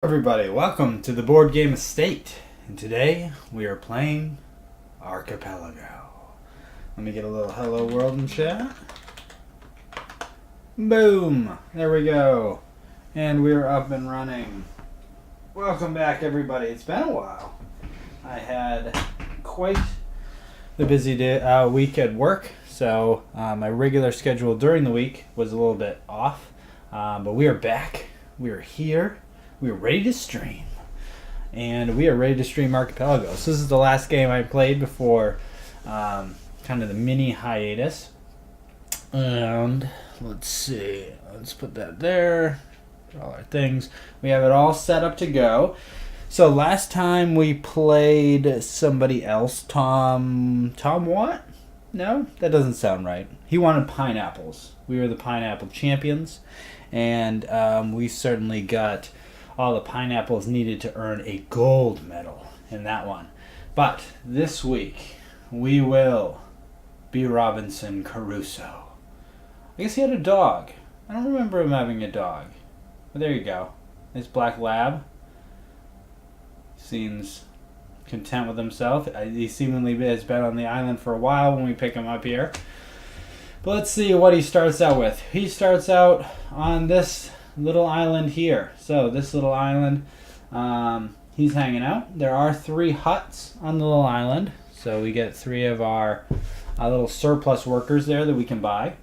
Everybody, welcome to the Board Game Estate, and today we are playing Archipelago. Let me get a little hello world in chat. Boom! There we go. And we're up and running. Welcome back, everybody. It's been a while. I had quite the busy week at work, so my regular schedule during the week was a little bit off. But we are back. We are here. We are ready to stream. And we are ready to stream Archipelago. So this is the last game I played before kind of the mini hiatus. And let's see. Let's put that there. All our things. We have it all set up to go. So last time we played somebody else. Tom what? No? That doesn't sound right. He wanted pineapples. We were the pineapple champions. And we certainly got all the pineapples needed to earn a gold medal in that one. But this week, we will be Robinson Crusoe. I guess he had a dog. I don't remember him having a dog. But there you go. This black lab seems content with himself. He seemingly has been on the island for a while when we pick him up here. But let's see what he starts out with. He starts out on this little island here. So this little island, he's hanging out. There are 3 huts on the little island. So we get 3 of our little surplus workers there that we can buy.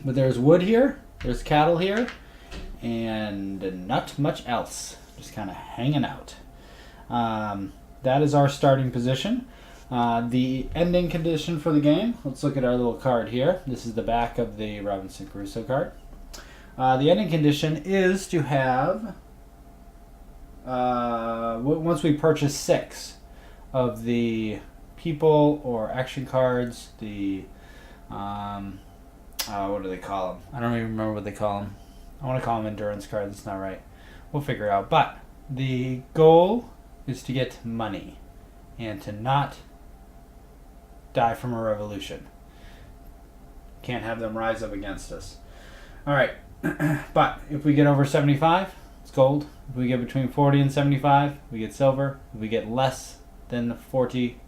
But there's wood here, there's cattle here, and not much else. Just kind of hanging out. That is our starting position. The ending condition for the game, let's look at our little card here. This is the back of the Robinson Crusoe card. The ending condition is to have, once we purchase 6 of the people or action cards, the, what do they call them? I don't even remember what they call them. I want to call them endurance cards, that's not right. We'll figure it out. But the goal is to get money and to not die from a revolution. Can't have them rise up against us. Alright, but if we get over 75, it's gold. If we get between 40 and 75, we get silver. If we get less than 40,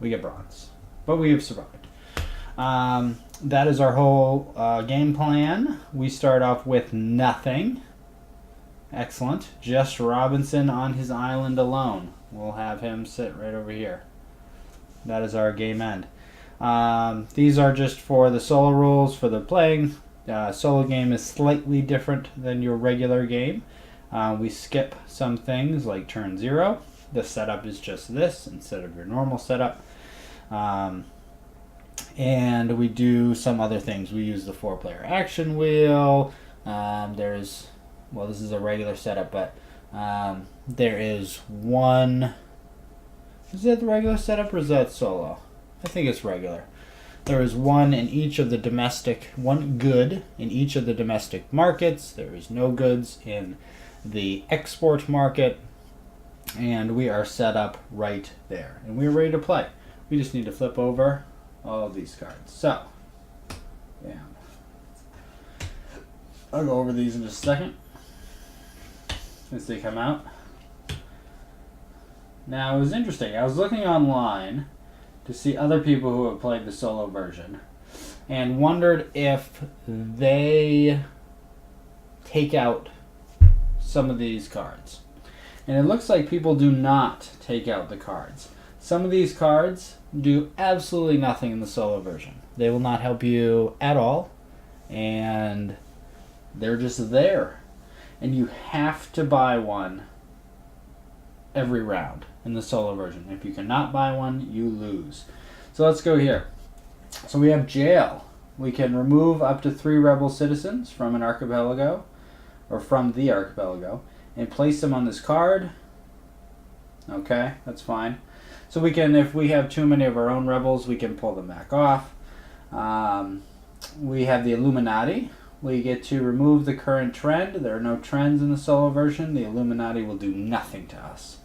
we get bronze. But we have survived. That is our whole game plan. We start off with nothing. Excellent. Just Robinson on his island alone. We'll have him sit right over here. That is our game end. These are just for the solo rules for the playing. Solo game is slightly different than your regular game. We skip some things like turn 0. The setup is just this instead of your normal setup. And we do some other things. We use the 4-player action wheel. This is a regular setup, but there is one. Is that the regular setup or is that solo? I think it's regular. There is one good in each of the domestic markets. There is no goods in the export market. And we are set up right there. And we're ready to play. We just need to flip over all of these cards. So, yeah. I'll go over these in just a second as they come out. Now, it was interesting. I was looking online to see other people who have played the solo version and wondered if they take out some of these cards. And it looks like people do not take out the cards. Some of these cards do absolutely nothing in the solo version. They will not help you at all, and they're just there. And you have to buy one every round in the solo version. If you cannot buy one, you lose. So let's go here. So we have jail. We can remove up to 3 rebel citizens from an archipelago, or from the archipelago, and place them on this card. Okay, that's fine. So we can, if we have too many of our own rebels, we can pull them back off. We have the Illuminati. We get to remove the current trend. There are no trends in the solo version. The Illuminati will do nothing to us.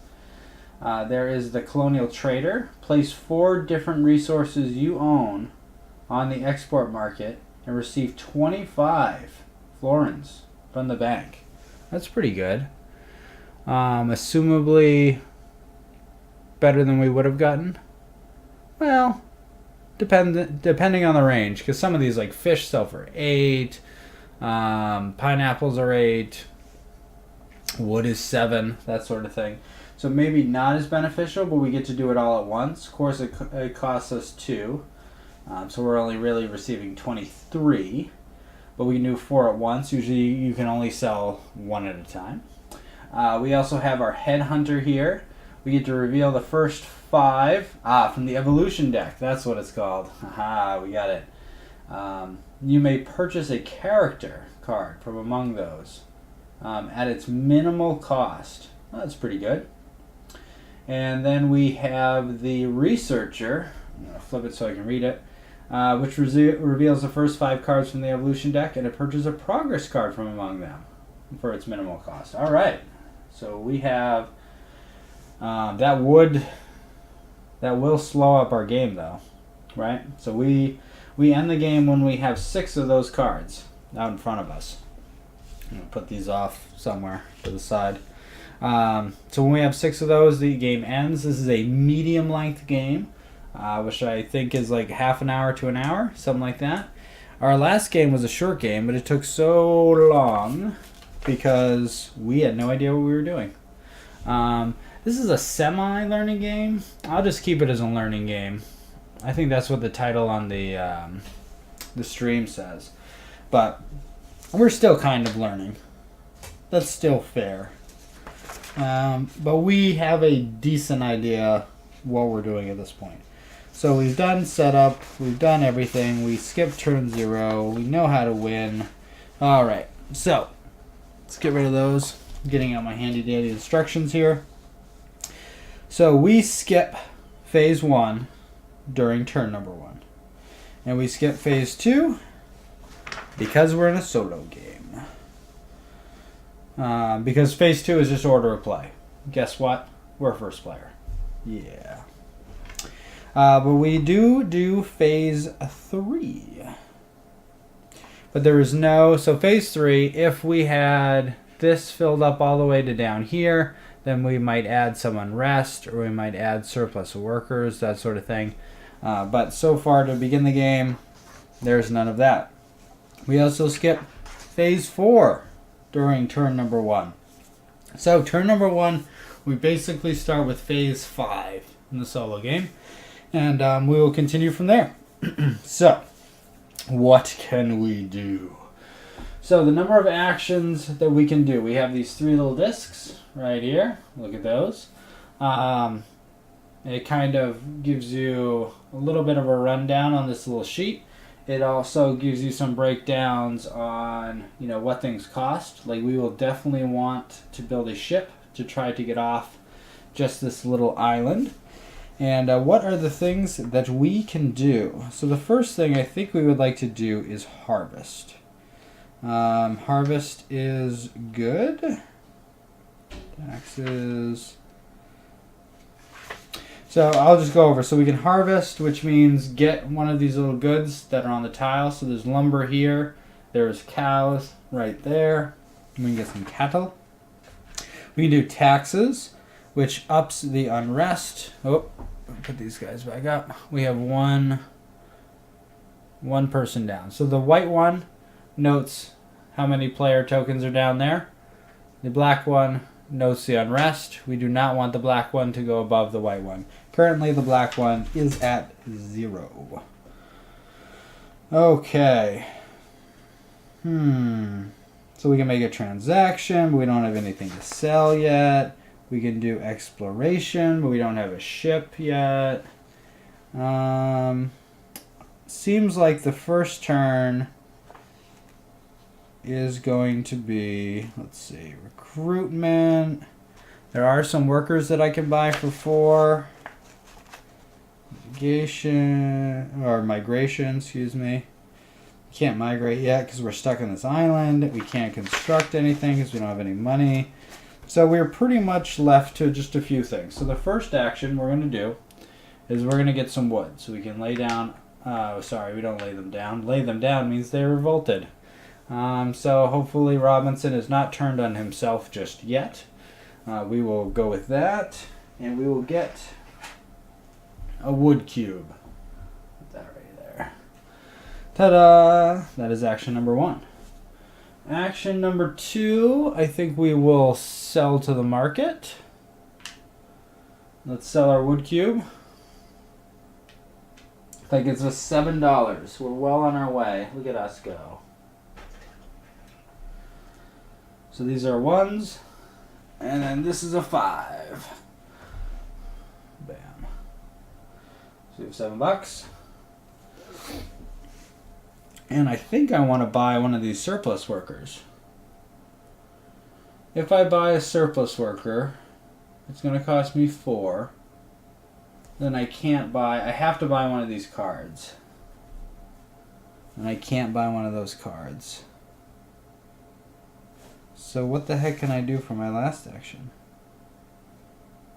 There is the Colonial Trader. Place 4 different resources you own on the export market and receive 25 florins from the bank. That's pretty good. Assumably better than we would have gotten. Well, depending on the range, because some of these like fish sell for 8, pineapples are 8, wood is 7, that sort of thing. So maybe not as beneficial, but we get to do it all at once. Of course, it costs us 2, so we're only really receiving 23. But we can do 4 at once. Usually, you can only sell 1 at a time. We also have our headhunter here. We get to reveal the first 5 from the evolution deck. That's what it's called. Aha, we got it. You may purchase a character card from among those at its minimal cost. Well, that's pretty good. And then we have the researcher. I'm going to flip it so I can read it. Which reveals the first 5 cards from the evolution deck, and it purchases a progress card from among them for its minimal cost. All right, so we have that will slow up our game though, right? So we end the game when we have 6 of those cards out in front of us. I'm gonna put these off somewhere to the side. So when we have 6 of those, the game ends. This is a medium length game. Which I think is like half an hour to an hour, something like that. Our last game was a short game, but it took so long because we had no idea what we were doing. This is a semi-learning game. I'll just keep it as a learning game. I think that's what the title on the stream says. But we're still kind of learning. That's still fair. But we have a decent idea what we're doing at this point. So we've done setup, we've done everything, we skipped turn 0, we know how to win. Alright, so let's get rid of those. I'm getting out my handy dandy instructions here. So we skip phase 1 during turn number 1. And we skip phase 2 because we're in a solo game. Because phase 2 is just order of play. Guess what? We're first player. Yeah. But we do phase 3. But there is no... So phase 3, if we had this filled up all the way to down here, then we might add some unrest, or we might add surplus of workers, that sort of thing. But so far, to begin the game, there's none of that. We also skip phase 4 during turn number 1. So turn number 1, we basically start with phase 5 in the solo game. And we will continue from there. So, what can we do? So, the number of actions that we can do. We have these 3 little discs right here. Look at those. It kind of gives you a little bit of a rundown on this little sheet. It also gives you some breakdowns on, what things cost. Like, we will definitely want to build a ship to try to get off just this little island. And what are the things that we can do? So the first thing I think we would like to do is harvest. Harvest is good. Taxes. So I'll just go over. So we can harvest, which means get one of these little goods that are on the tile. So there's lumber here. There's cows right there. We can get some cattle. We can do taxes, which ups the unrest. Oh, put these guys back up. We have one person down. So the white one notes how many player tokens are down there. The black one notes the unrest. We do not want the black one to go above the white one. Currently, the black one is at 0. Okay. So we can make a transaction, but we don't have anything to sell yet. We can do exploration, but we don't have a ship yet. Seems like the first turn is going to be, let's see, recruitment. There are some workers that I can buy for 4. Migration, excuse me. Can't migrate yet because we're stuck on this island. We can't construct anything because we don't have any money. So we're pretty much left to just a few things. So the first action we're going to do is we're going to get some wood. So we can lay down... we don't lay them down. Lay them down means they revolted. So hopefully Robinson is not turned on himself just yet. we will go with that, and we will get a wood cube. Put that right there. Ta-da! That is action number 1. Action number 2, I think we will sell to the market. Let's sell our wood cube. That gets us $7. We're well on our way. Look at us go. So these are 1s, and then this is a 5. Bam. So we have $7. And I think I want to buy one of these surplus workers. If I buy a surplus worker, it's going to cost me 4. Then I can't buy, I have to buy one of these cards. And I can't buy one of those cards. So what the heck can I do for my last action?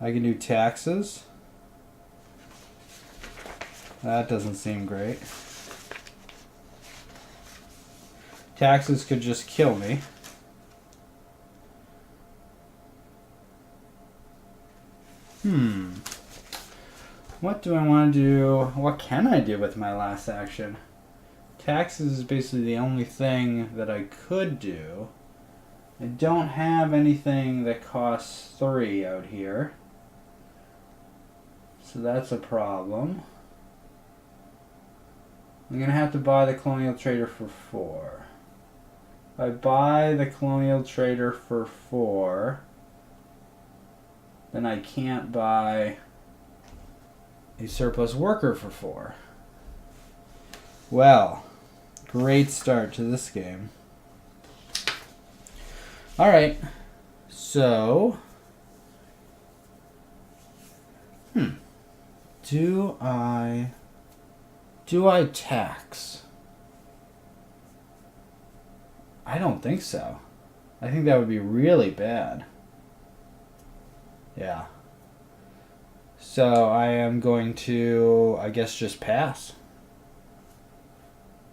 I can do taxes. That doesn't seem great. Taxes could just kill me. What do I want to do? What can I do with my last action? Taxes is basically the only thing that I could do. I don't have anything that costs 3 out here. So that's a problem. I'm going to have to buy the Colonial Trader for 4. If I buy the Colonial Trader for 4, then I can't buy a surplus worker for 4. Well, great start to this game. Alright, so do I tax? I don't think so. I think that would be really bad. Yeah. So I am going to, I guess, just pass.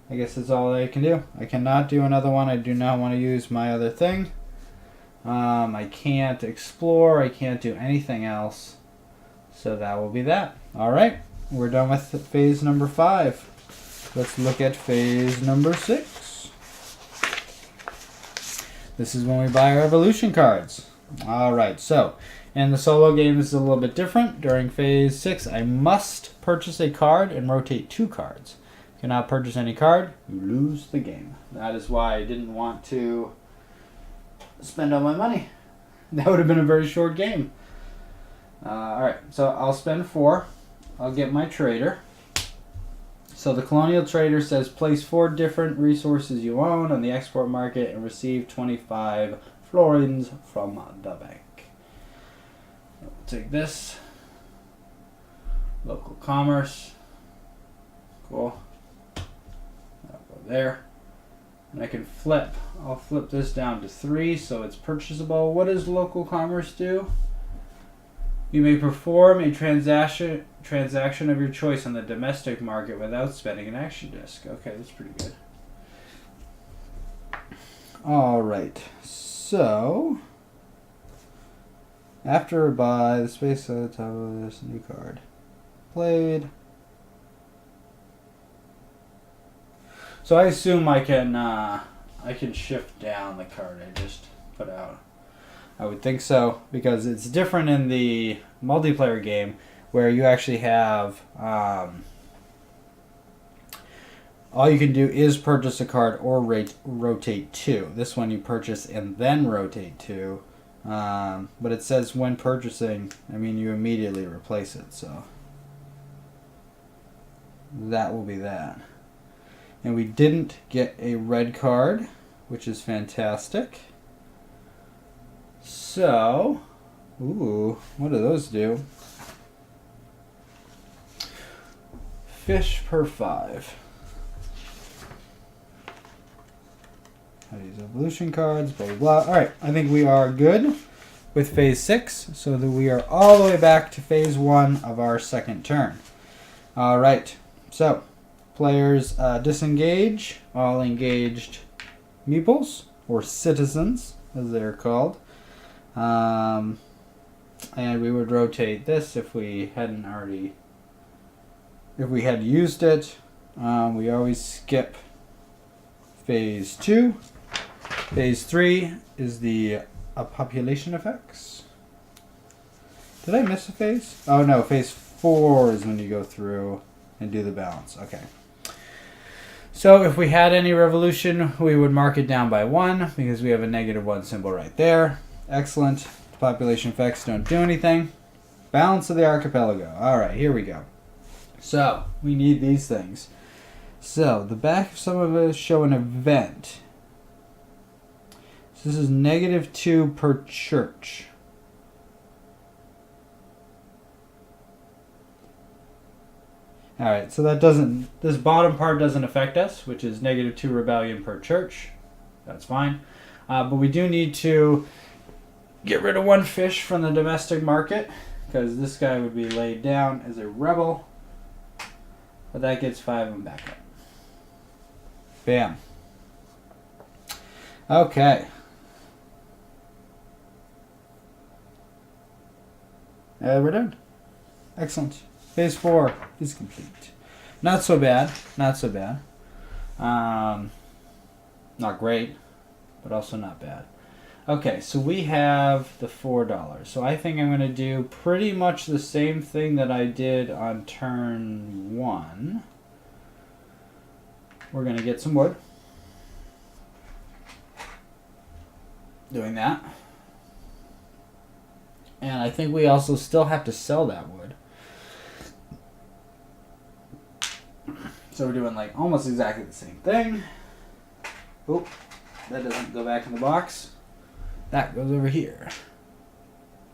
I guess that's all I can do. I cannot do another one. I do not want to use my other thing. I can't explore. I can't do anything else. So that will be that. Alright, we're done with phase number 5. Let's look at phase number 6. This is when we buy our evolution cards. Alright, so, and the solo game is a little bit different. During phase 6, I must purchase a card and rotate 2 cards. If you cannot purchase any card, you lose the game. That is why I didn't want to spend all my money. That would have been a very short game. Alright, so I'll spend 4. I'll get my trader. So the Colonial Trader says place 4 different resources you own on the export market and receive 25 florins from the bank. I'll take this. Local commerce. Cool. I'll go there. And I can flip. I'll flip this down to 3 so it's purchasable. What does local commerce do? You may perform a transaction of your choice on the domestic market without spending an action disc. Okay, that's pretty good. Alright, so after buy, the space at the top of this new card. Played. So I assume I can shift down the card I just put out. I would think so, because it's different in the multiplayer game where you actually have all you can do is purchase a card or rotate 2. This one you purchase and then rotate 2. But it says when purchasing, I mean you immediately replace it, so that will be that. And we didn't get a red card, which is fantastic. So, ooh, what do those do? Fish per 5. I use evolution cards, blah, blah, blah. Alright, I think we are good with phase 6, so that we are all the way back to phase 1 of our second turn. Alright, so players disengage all engaged meeples, or citizens, as they're called. And we would rotate this if we hadn't already, if we had used it. We always skip phase 2. Phase 3 is the population effects. Did I miss a phase? Oh no, phase 4 is when you go through and do the balance. Okay. So if we had any revolution, we would mark it down by 1 because we have a -1 symbol right there. Excellent. The population effects don't do anything. Balance of the archipelago. All right, here we go. So we need these things. So the back of some of us show an event. So this is -2 per church. All right, so that doesn't, this bottom part doesn't affect us, which is -2 rebellion per church. That's fine. But we do need to get rid of 1 fish from the domestic market because this guy would be laid down as a rebel. But that gets 5 of them back up. Bam. Okay. We're done. Excellent. Phase 4 is complete. Not so bad. Not so bad. Not great, but also not bad. Okay, so we have the $4. So I think I'm going to do pretty much the same thing that I did on turn 1. We're going to get some wood. Doing that. And I think we also still have to sell that wood. So we're doing like almost exactly the same thing. Oop, that doesn't go back in the box. That goes over here.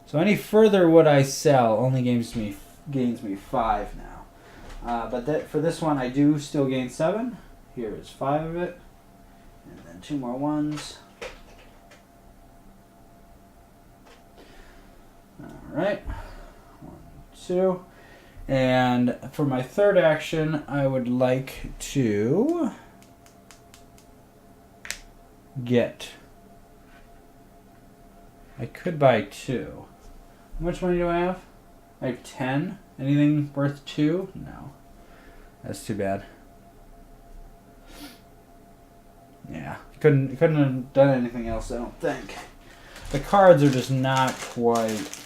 So any further wood I sell only gains me 5 now. But that, for this one I do still gain 7. Here is 5 of it. And then 2 more ones. Alright. 1, 2. And for my third action, I would like to get... I could buy 2. How much money do I have? I have 10. Anything worth 2? No. That's too bad. Yeah. Couldn't have done anything else, I don't think. The cards are just not quite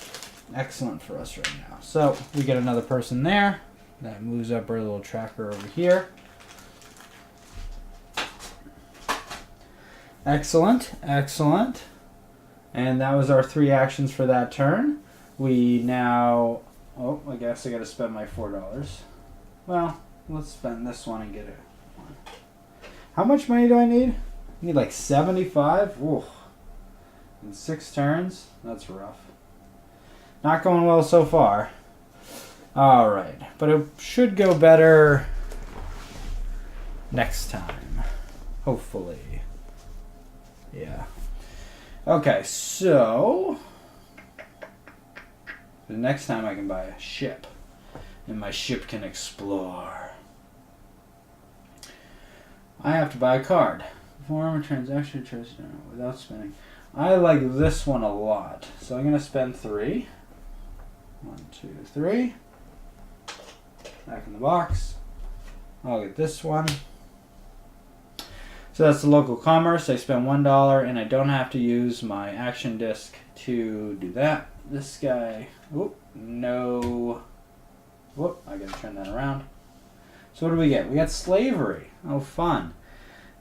excellent for us right now. So we get another person there. That moves up our little tracker over here. Excellent, excellent. And that was our 3 actions for that turn. We now... Oh, I guess I got to spend my $4. Well, let's spend this one and get it. How much money do I need? I need like 75? Ooh. In 6 turns? That's rough. Not going well so far. Alright, but it should go better next time. Hopefully. Yeah. Okay, so the next time I can buy a ship. And my ship can explore. I have to buy a card. Perform a transaction without spending. I like this one a lot. So I'm going to spend 3. 1, 2, 3. Back in the box. I'll get this one. So that's the local commerce. I spend $1 and I don't have to use my action disc to do that. This guy, whoop, no. Whoop, I gotta turn that around. So what do we get? We got slavery. Oh, fun.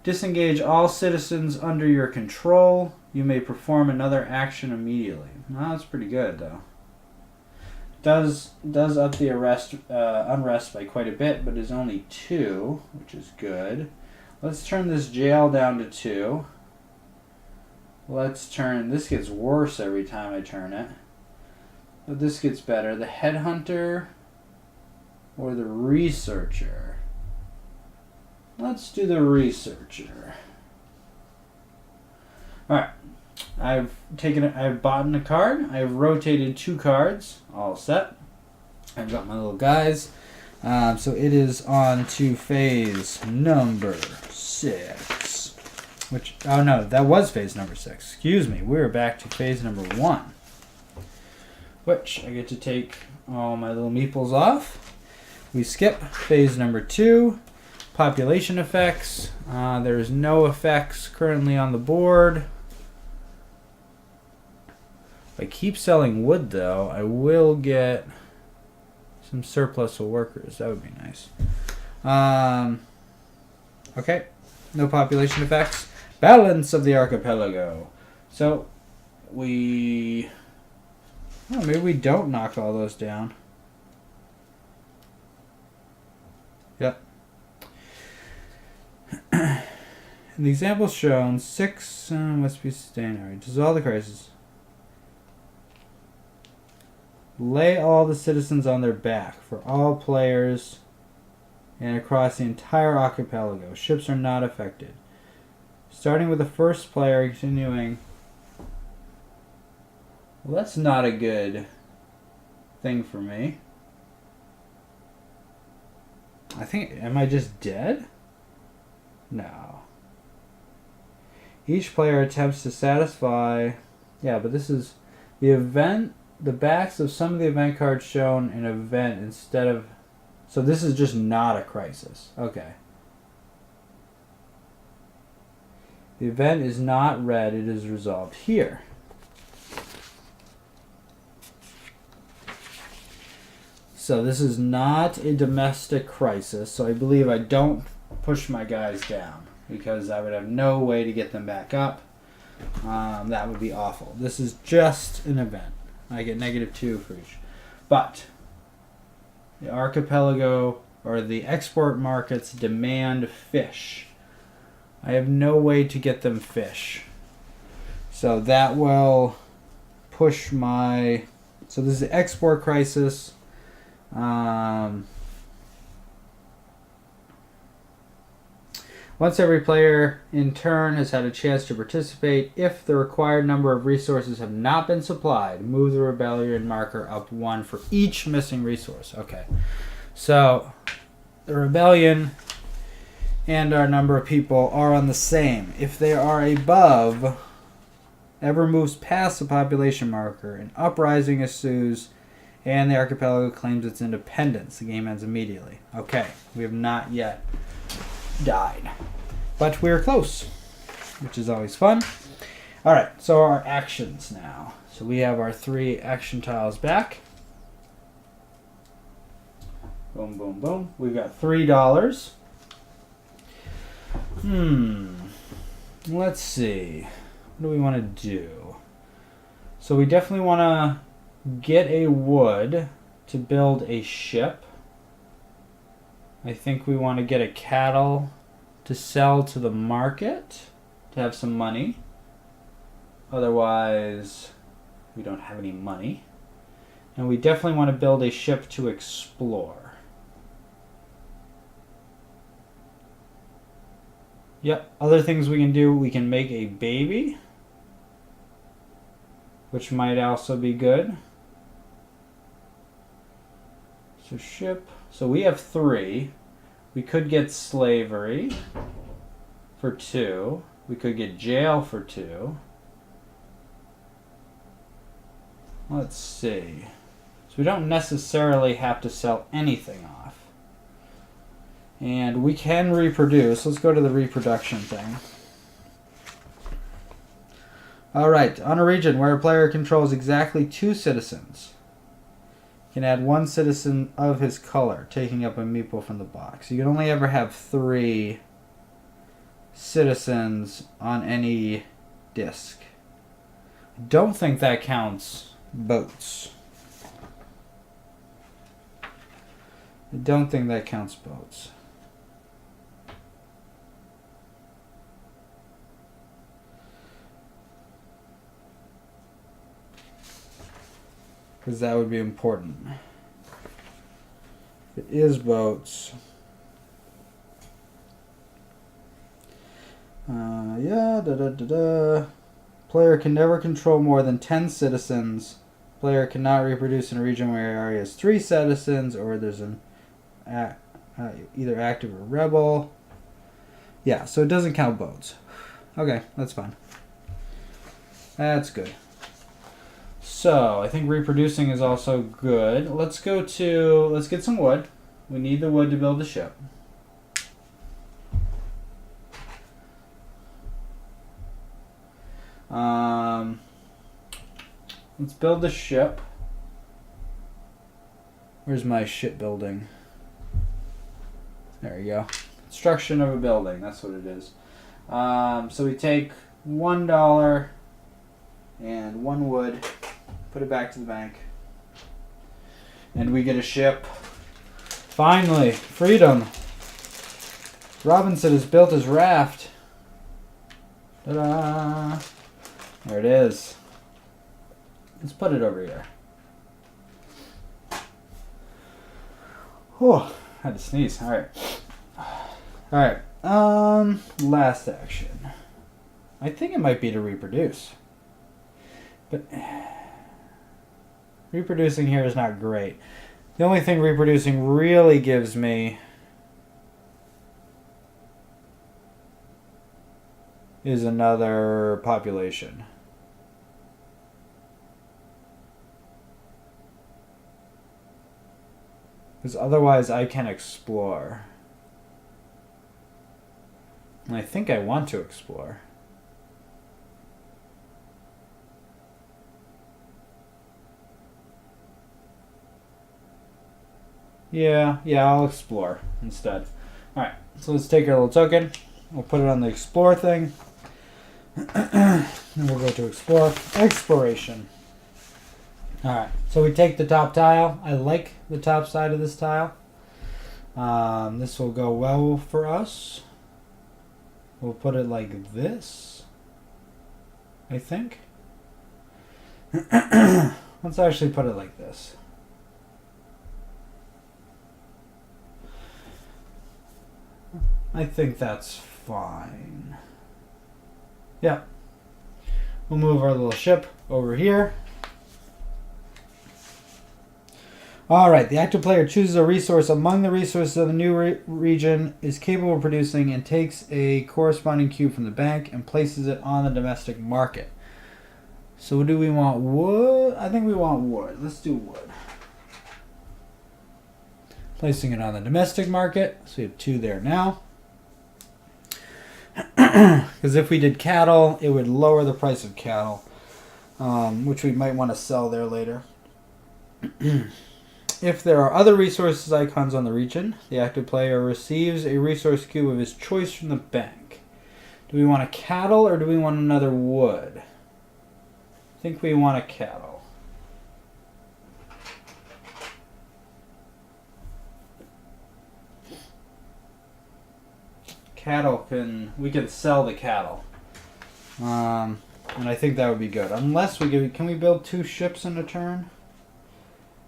Disengage all citizens under your control. You may perform another action immediately. Well, that's pretty good, though. Does up the unrest by quite a bit, but is only 2, which is good. Let's turn this jail down to 2. Let's turn... This gets worse every time I turn it. But this gets better. The headhunter or the researcher? Let's do the researcher. Alright. I've bought a card. I've rotated 2 cards. All set. I've got my little guys. So it is on to phase number 6. Which, oh no, that was phase number 6. Excuse me. We're back to phase number 1. which I get to take all my little meeples off. We skip phase number 2, population effects. There's no effects currently on the board. If I keep selling wood, though, I will get some surplus of workers. That would be nice. Okay, no population effects. Balance of the archipelago. So, maybe we don't knock all those down. Yep. In the example shown, 6 must be sustained. Alright, dissolve the crisis. Lay all the citizens on their back for all players and across the entire archipelago. Ships are not affected. Starting with the first player, continuing. Well, that's not a good thing for me. I think, am I just dead? No. Each player attempts to satisfy, yeah, but this is the event, the backs of some of the event cards shown in event instead of, so this is just not a crisis. Okay. The event is not read, it is resolved here. So this is not a domestic crisis, so I believe I don't push my guys down because I would have no way to get them back up. That would be awful. This is just an event. I get -2 for each. But the archipelago or the export markets demand fish. I have no way to get them fish. So that will push my... So this is the export crisis. Once every player in turn has had a chance to participate, if the required number of resources have not been supplied, move the rebellion marker up 1 for each missing resource. Okay, so the rebellion and our number of people are on the same. If they are above, ever moves past the population marker, an uprising ensues and the archipelago claims its independence. The game ends immediately. Okay, we have not yet died, but we're close, which is always fun. Alright, so our actions now. So we have our 3 action tiles back. Boom, boom, boom. We've got $3. Let's see. What do we want to do? So we definitely want to get a wood to build a ship. I think we want to get a cattle to sell to the market to have some money. Otherwise, we don't have any money. And we definitely want to build a ship to explore. Yep, other things we can do, we can make a baby, which might also be good. So ship. So we have 3. We could get slavery for 2. We could get jail for 2. Let's see. So we don't necessarily have to sell anything off. And we can reproduce. Let's go to the reproduction thing. Alright, on a region where a player controls exactly 2 citizens, can add 1 citizen of his color, taking up a meeple from the box. You can only ever have 3 citizens on any disc. Don't think that counts boats. I don't think that counts boats. Because that would be important. If it is boats. Player can never control more than 10 citizens. Player cannot reproduce in a region where area has 3 citizens, or there's an either active or rebel. Yeah, so it doesn't count boats. Okay, that's fine. That's good. So I think reproducing is also good. Let's get some wood. We need the wood to build the ship. Let's build the ship. Where's my shipbuilding? There you go. Construction of a building. That's what it is. So we take $1 and 1 wood, put it back to the bank, and we get a ship. Finally, freedom. Robinson has built his raft. Ta-da! There it is. Let's put it over here. Whew, had to sneeze. All right. Last action. I think it might be to reproduce. But reproducing here is not great. The only thing reproducing really gives me is another population. Because otherwise I can explore. And I think I want to explore. Yeah, I'll explore instead. Alright, so let's take our little token. We'll put it on the explore thing. And we'll go to explore. Exploration. Alright, so we take the top tile. I like the top side of this tile. This will go well for us. We'll put it like this, I think. Let's actually put it like this. I think that's fine. Yeah. We'll move our little ship over here. Alright, the active player chooses a resource among the resources of the new region, is capable of producing, and takes a corresponding cube from the bank and places it on the domestic market. So do we want wood? I think we want wood. Let's do wood. Placing it on the domestic market. So we have 2 there now. Because if we did cattle, it would lower the price of cattle, which we might want to sell there later. If there are other resources icons on the region, the active player receives a resource cube of his choice from the bank. Do we want a cattle or do we want another wood? I think we want a cattle. We can sell the cattle. And I think that would be good. Unless can we build 2 ships in a turn?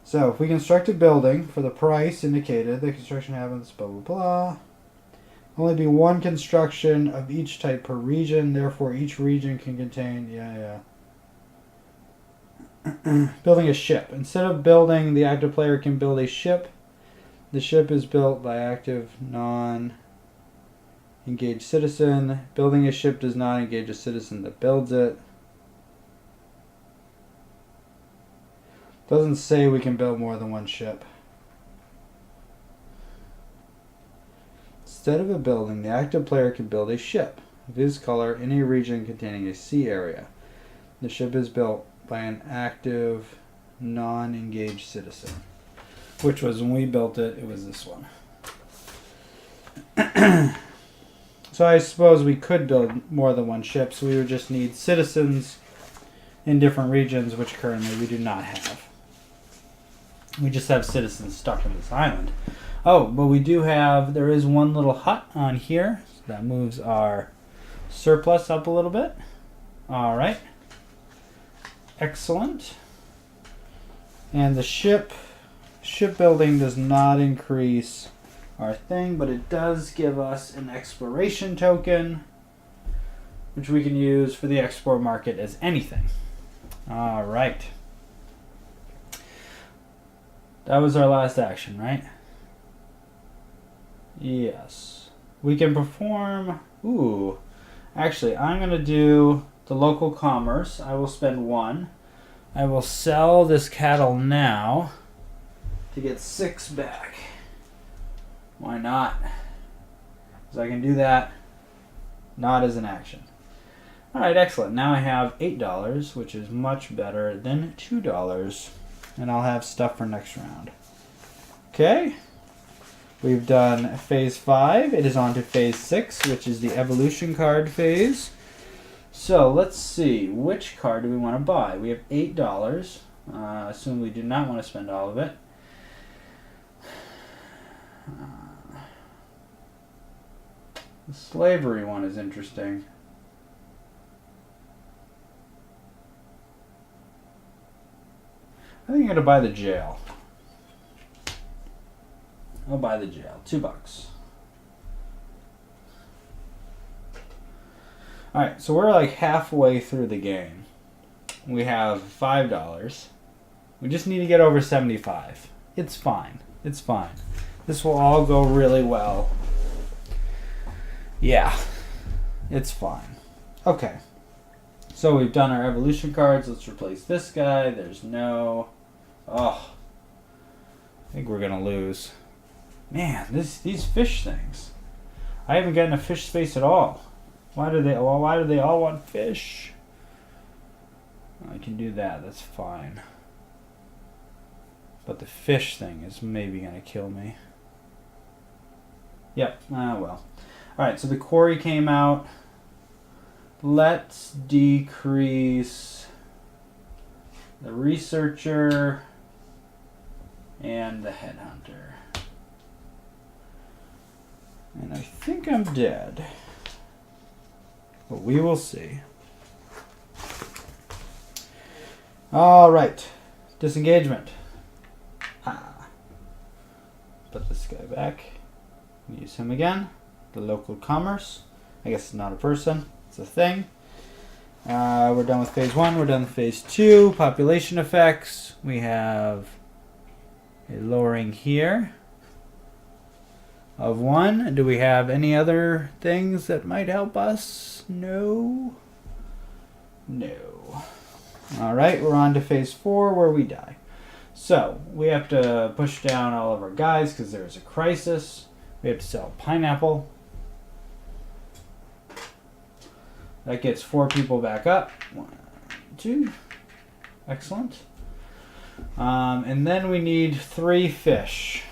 So if we construct a building for the price indicated, the construction happens, blah, blah, blah. Only be 1 construction of each type per region. Therefore, each region can contain, building a ship. Instead of building, the active player can build a ship. The ship is built by active non-engaged citizen. Building a ship does not engage a citizen that builds it. Doesn't say we can build more than 1 ship. Instead of a building, the active player can build a ship of his color in a region containing a sea area. The ship is built by an active, non-engaged citizen. Which was, when we built it, it was this one. So I suppose we could build more than 1 ship, so we would just need citizens in different regions, which currently we do not have. We just have citizens stuck in this island. Oh, but we do have, there is 1 little hut on here. So that moves our surplus up a little bit. Alright. Excellent. And the shipbuilding does not increase our thing, but it does give us an exploration token, which we can use for the export market as anything. Alright. That was our last action, right? Yes. We can perform... Actually, I'm going to do the local commerce. I will spend 1 I will sell this cattle now to get 6 back. Why not? Because I can do that not as an action. Alright, excellent. Now I have $8, which is much better than $2. And I'll have stuff for next round. Okay. We've done phase 5. It is on to phase 6, which is the evolution card phase. So let's see. Which card do we want to buy? We have $8. Assume we do not want to spend all of it. The slavery one is interesting. I think I'm going to buy the jail. I'll buy the jail. $2. Alright, so we're like halfway through the game. We have $5. We just need to get over 75. It's fine. It's fine. This will all go really well. Yeah. It's fine. Okay. So we've done our evolution cards. Let's replace this guy. There's no... Oh. I think we're going to lose. Man, these fish things. I haven't gotten a fish space at all. Why do they all want fish? I can do that. That's fine. But the fish thing is maybe going to kill me. Yep. Well. Alright, so the quarry came out. Let's decrease the researcher and the headhunter. And I think I'm dead. But we will see. Alright. Disengagement. Put this guy back. Use him again. The local commerce. I guess it's not a person. It's a thing. We're done with phase 1. We're done with phase 2. Population effects. We have a lowering here of 1. Do we have any other things that might help us? No. No. Alright, we're on to phase 4 where we die. So, we have to push down all of our guys because there's a crisis. We have to sell pineapple. That gets 4 people back up. 1, 2. Excellent. And then we need 3 fish.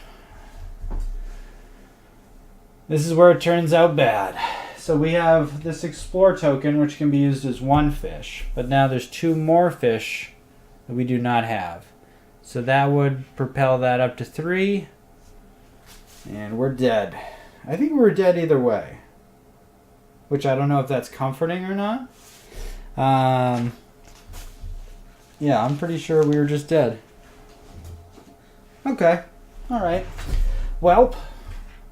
This is where it turns out bad. So we have this explore token, which can be used as 1 fish. But now there's 2 more fish that we do not have. So that would propel that up to 3. And we're dead. I think we're dead either way. Which I don't know if that's comforting or not. Yeah, I'm pretty sure we were just dead. Okay. Alright. Well,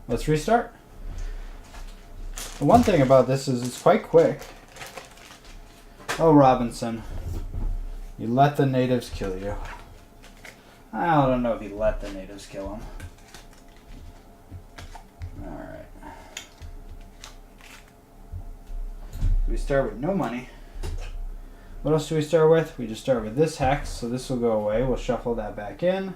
let's restart. The one thing about this is it's quite quick. Oh, Robinson. You let the natives kill you. I don't know if you let the natives kill him. Alright. We start with no money. What else do we start with? We just start with this hex, so this will go away. We'll shuffle that back in.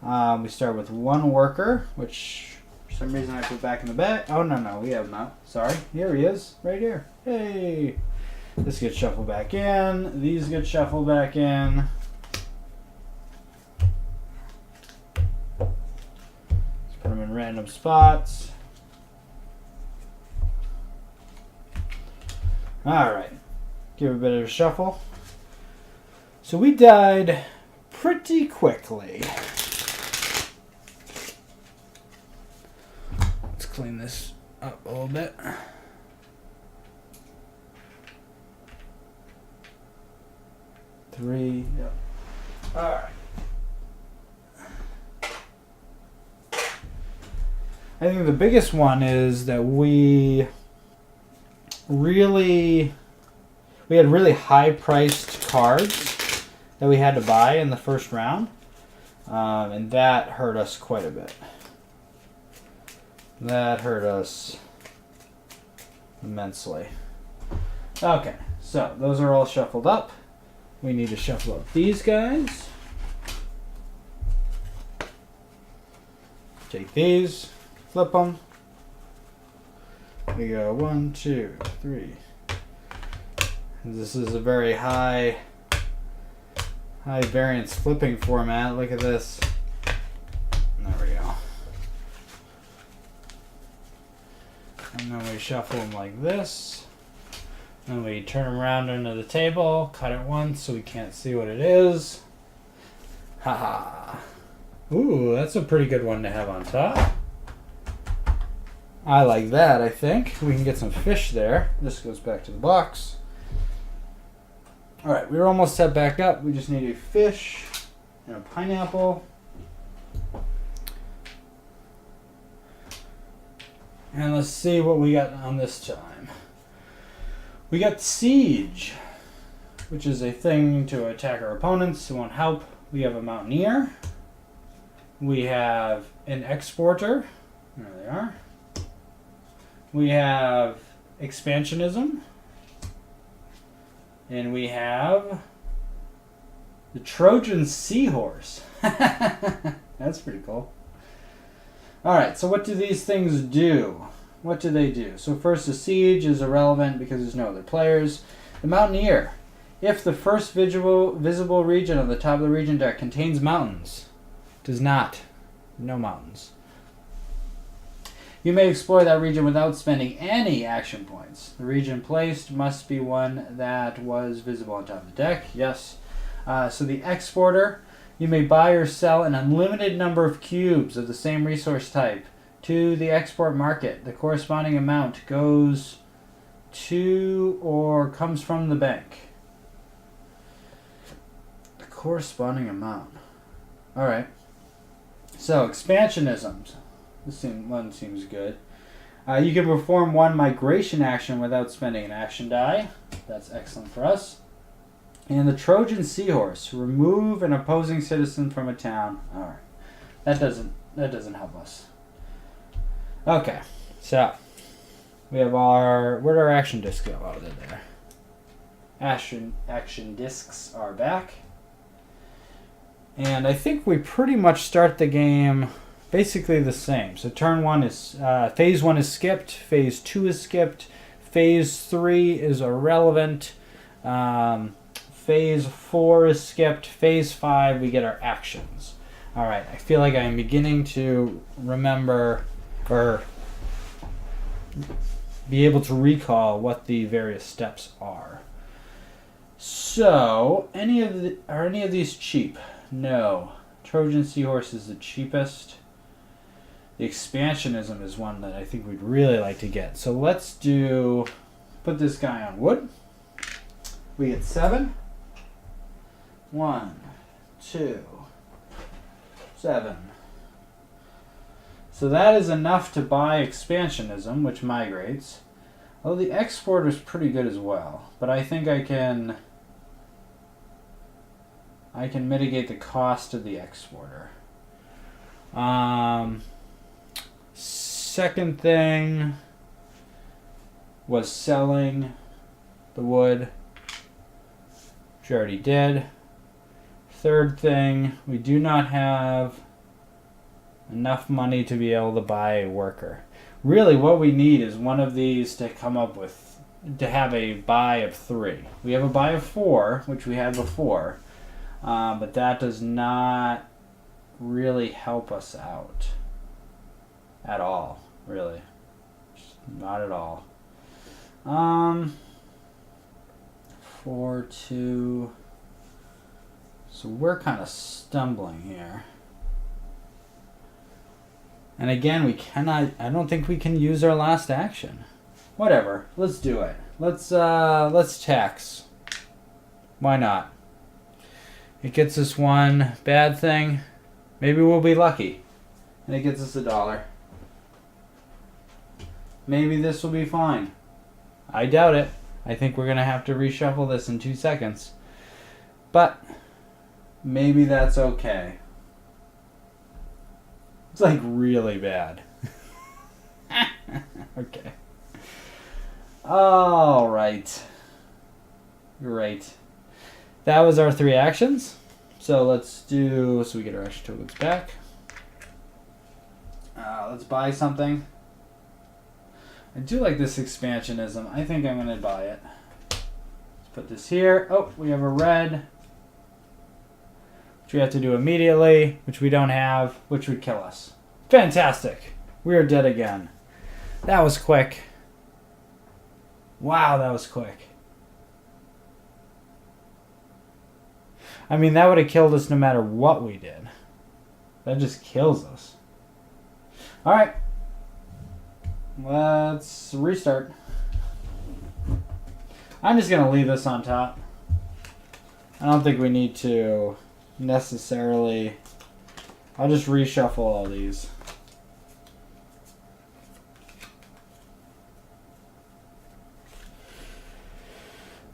We start with 1 worker, which for some reason I put back in the bag. Oh, no, we have not. Sorry. Here he is, right here. Hey! This gets shuffled back in. These get shuffled back in. Let's put them in random spots. Alright, give it a bit of a shuffle. So we died pretty quickly. Let's clean this up a little bit. Three, yep. Alright. I think the biggest one is that we had really high priced cards that we had to buy in the first round, and that hurt us quite a bit. That hurt us immensely. Okay, so those are all shuffled up. we need to shuffle up these guys. Take these, flip them. We go 1, 2, 3. This is a very high variance flipping format. Look at this. There we go. And then we shuffle them like this. And we turn them around under the table, cut it once so we can't see what it is. Haha. Ooh, that's a pretty good one to have on top. I like that, I think. We can get some fish there. This goes back to the box. Alright, we're almost set back up. We just need a fish and a pineapple. And let's see what we got on this time. We got Siege, which is a thing to attack our opponents who won't help. We have a Mountaineer. We have an Exporter. There they are. We have Expansionism. And we have the Trojan Seahorse. That's pretty cool. Alright, so what do these things do? What do they do? So first, the Siege is irrelevant because there's no other players. The Mountaineer. If the first visible region on the top of the region deck contains mountains, does not. No mountains. You may explore that region without spending any action points. The region placed must be one that was visible on top of the deck. Yes. So the Exporter, you may buy or sell an unlimited number of cubes of the same resource type to the export market. The corresponding amount goes to or comes from the bank. The corresponding amount. Alright. So, expansionism. This one seems good. You can perform one migration action without spending an action die. That's excellent for us. And the Trojan Seahorse. Remove an opposing citizen from a town. Alright. That doesn't help us. Okay. So, we have where'd our action discs go? Oh, they're there. Action discs are back. And I think we pretty much start the game basically the same. So turn 1 is, phase 1 is skipped, phase 2 is skipped, phase 3 is irrelevant, phase 4 is skipped, phase 5 we get our actions. Alright, I feel like I'm beginning to remember or be able to recall what the various steps are. So, are any of these cheap? No. Trojan Seahorse is the cheapest. The Expansionism is one that I think we'd really like to get. So let's put this guy on wood. We get 7. 1, 2, 7. So that is enough to buy Expansionism, which migrates. Although the Exporter is pretty good as well. But I think I can mitigate the cost of the Exporter. Second thing was selling the wood, which we already did. Third thing, we do not have enough money to be able to buy a worker. Really, what we need is one of these to have a buy of 3. We have a buy of 4, which we had before. But that does not really help us out at all, really. Just not at all. 4, 2. So we're kind of stumbling here. And again, I don't think we can use our last action. Whatever, let's do it. Let's tax. Why not? It gets us one bad thing. Maybe we'll be lucky. And it gets us $1. Maybe this will be fine. I doubt it. I think we're going to have to reshuffle this in 2 seconds. But maybe that's okay. It's like really bad. Okay. All right. Great. that was our 3 actions. So let's do, so we get our action tokens back. Let's buy something. I do like this expansionism. I think I'm going to buy it. Let's put this here. Oh, we have a red, which we have to do immediately, which we don't have, which would kill us. Fantastic. We are dead again. That was quick. Wow, that was quick. I mean, that would have killed us no matter what we did. That just kills us. All right. Let's restart. I'm just going to leave this on top. I don't think we need to necessarily... I'll just reshuffle all these.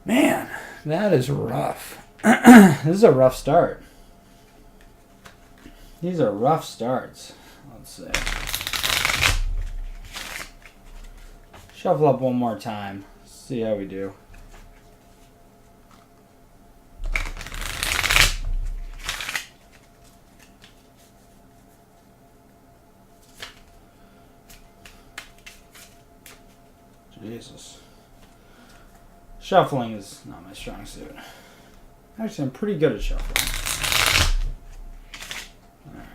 Man, that is rough. This is a rough start. These are rough starts. Let's see. Shuffle up one more time. See how we do. Jesus. Shuffling is not my strong suit. Actually, I'm pretty good at shuffling. Alright.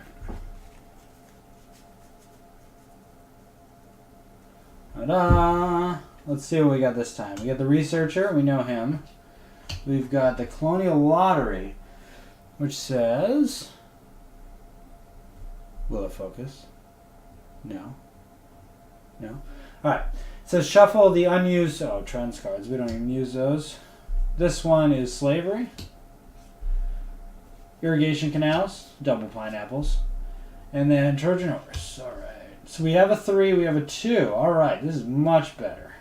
Ta-da! Let's see what we got this time. We got the Researcher. We know him. We've got the Colonial Lottery, which says... Will it focus? No. No? Alright. It says shuffle the unused... Oh, trends cards. We don't even use those. This one is Slavery. Irrigation Canals. Double Pineapples. And then Trojan Horse. Alright. So we have a 3. We have a 2. Alright. This is much better.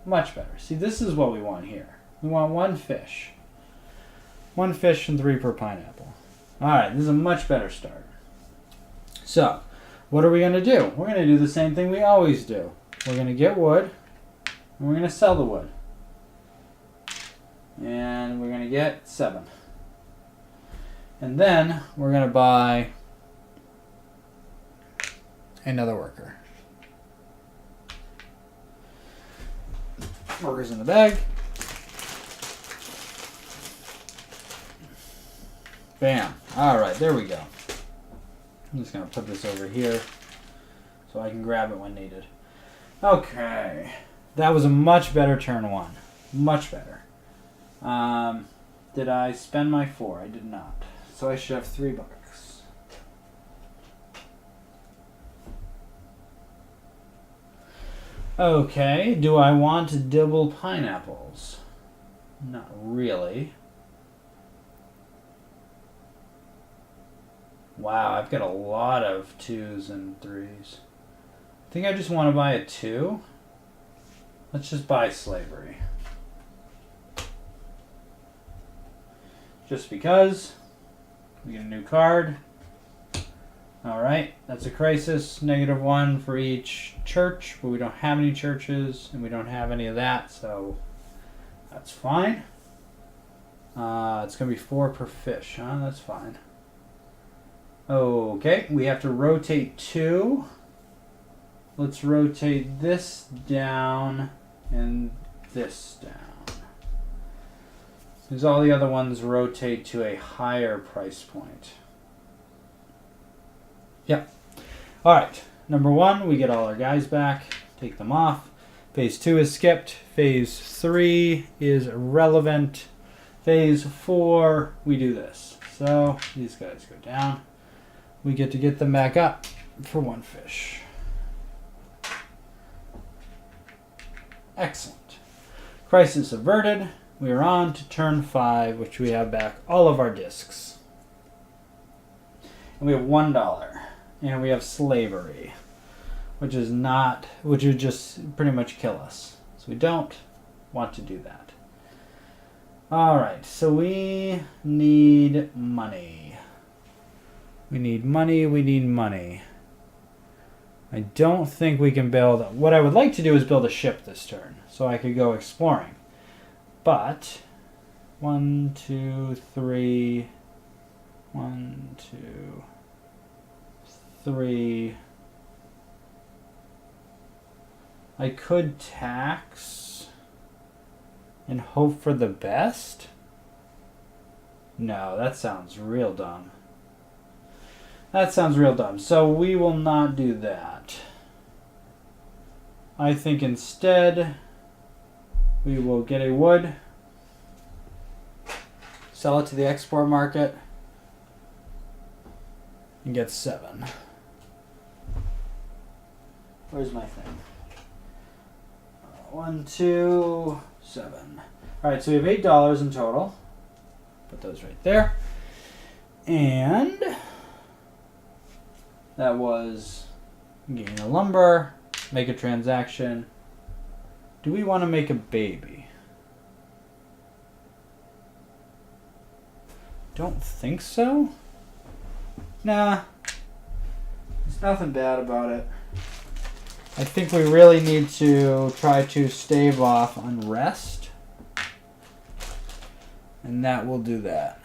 Much better. See, this is what we want here. We want 1 fish. 1 fish and 3 per pineapple. Alright. This is a much better start. So, what are we going to do? We're going to do the same thing we always do. We're going to get wood, and we're going to sell the wood. And we're going to get 7. And then we're going to buy another worker. Workers in the bag. Bam. Alright, there we go. I'm just going to put this over here so I can grab it when needed. Okay, that was a much better turn 1. Much better. Did I spend my 4? I did not. So I should have $3. Okay, do I want double pineapples? Not really. Wow, I've got a lot of 2s and 3s. I think I just want to buy a 2. Let's just buy Slavery. Just because. We get a new card. Alright, that's a crisis. -1 for each church, but we don't have any churches, and we don't have any of that, so that's fine. It's going to be 4 per fish, huh? That's fine. Okay, we have to rotate 2. Let's rotate this down and this down. Because all the other ones rotate to a higher price point. Yep. Alright, number 1, we get all our guys back. Take them off. Phase 2 is skipped. Phase 3 is irrelevant. Phase 4, we do this. So, these guys go down. We get to get them back up for 1 fish. Excellent. Crisis averted. We are on to turn 5, which we have back all of our discs. And we have $1. And we have Slavery, which would just pretty much kill us. So we don't want to do that. Alright, so we need money. We need money, we need money. I don't think we can build... What I would like to do is build a ship this turn, so I could go exploring. But 1, 2, 3. 1, 2, 3. I could tax and hope for the best? No, that sounds real dumb. That sounds real dumb. So we will not do that. I think instead we will get a wood, sell it to the export market, and get 7. Where's my thing? 1, 2, 7. Alright, so we have $8 in total. Put those right there. And that was gain a lumber, make a transaction. Do we want to make a baby? Don't think so. Nah. There's nothing bad about it. I think we really need to try to stave off unrest. And that will do that.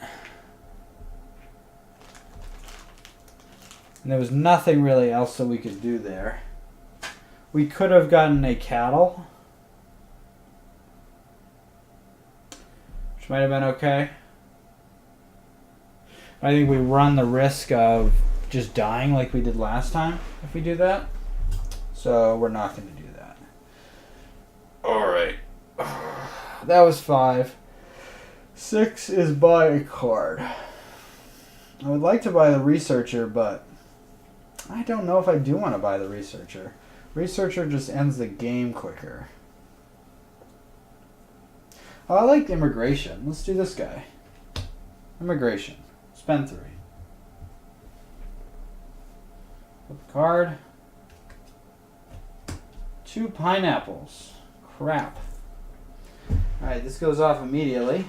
And there was nothing really else that we could do there. We could have gotten a cattle, which might have been okay. I think we run the risk of just dying like we did last time if we do that. So we're not going to do that. Alright. That was 5. 6 is buy a card. I would like to buy the Researcher, but I don't know if I do want to buy the Researcher. Researcher just ends the game quicker. Oh, I like Immigration. Let's do this guy. Immigration. Spend 3. Flip the card. 2 pineapples. Crap. Alright, this goes off immediately.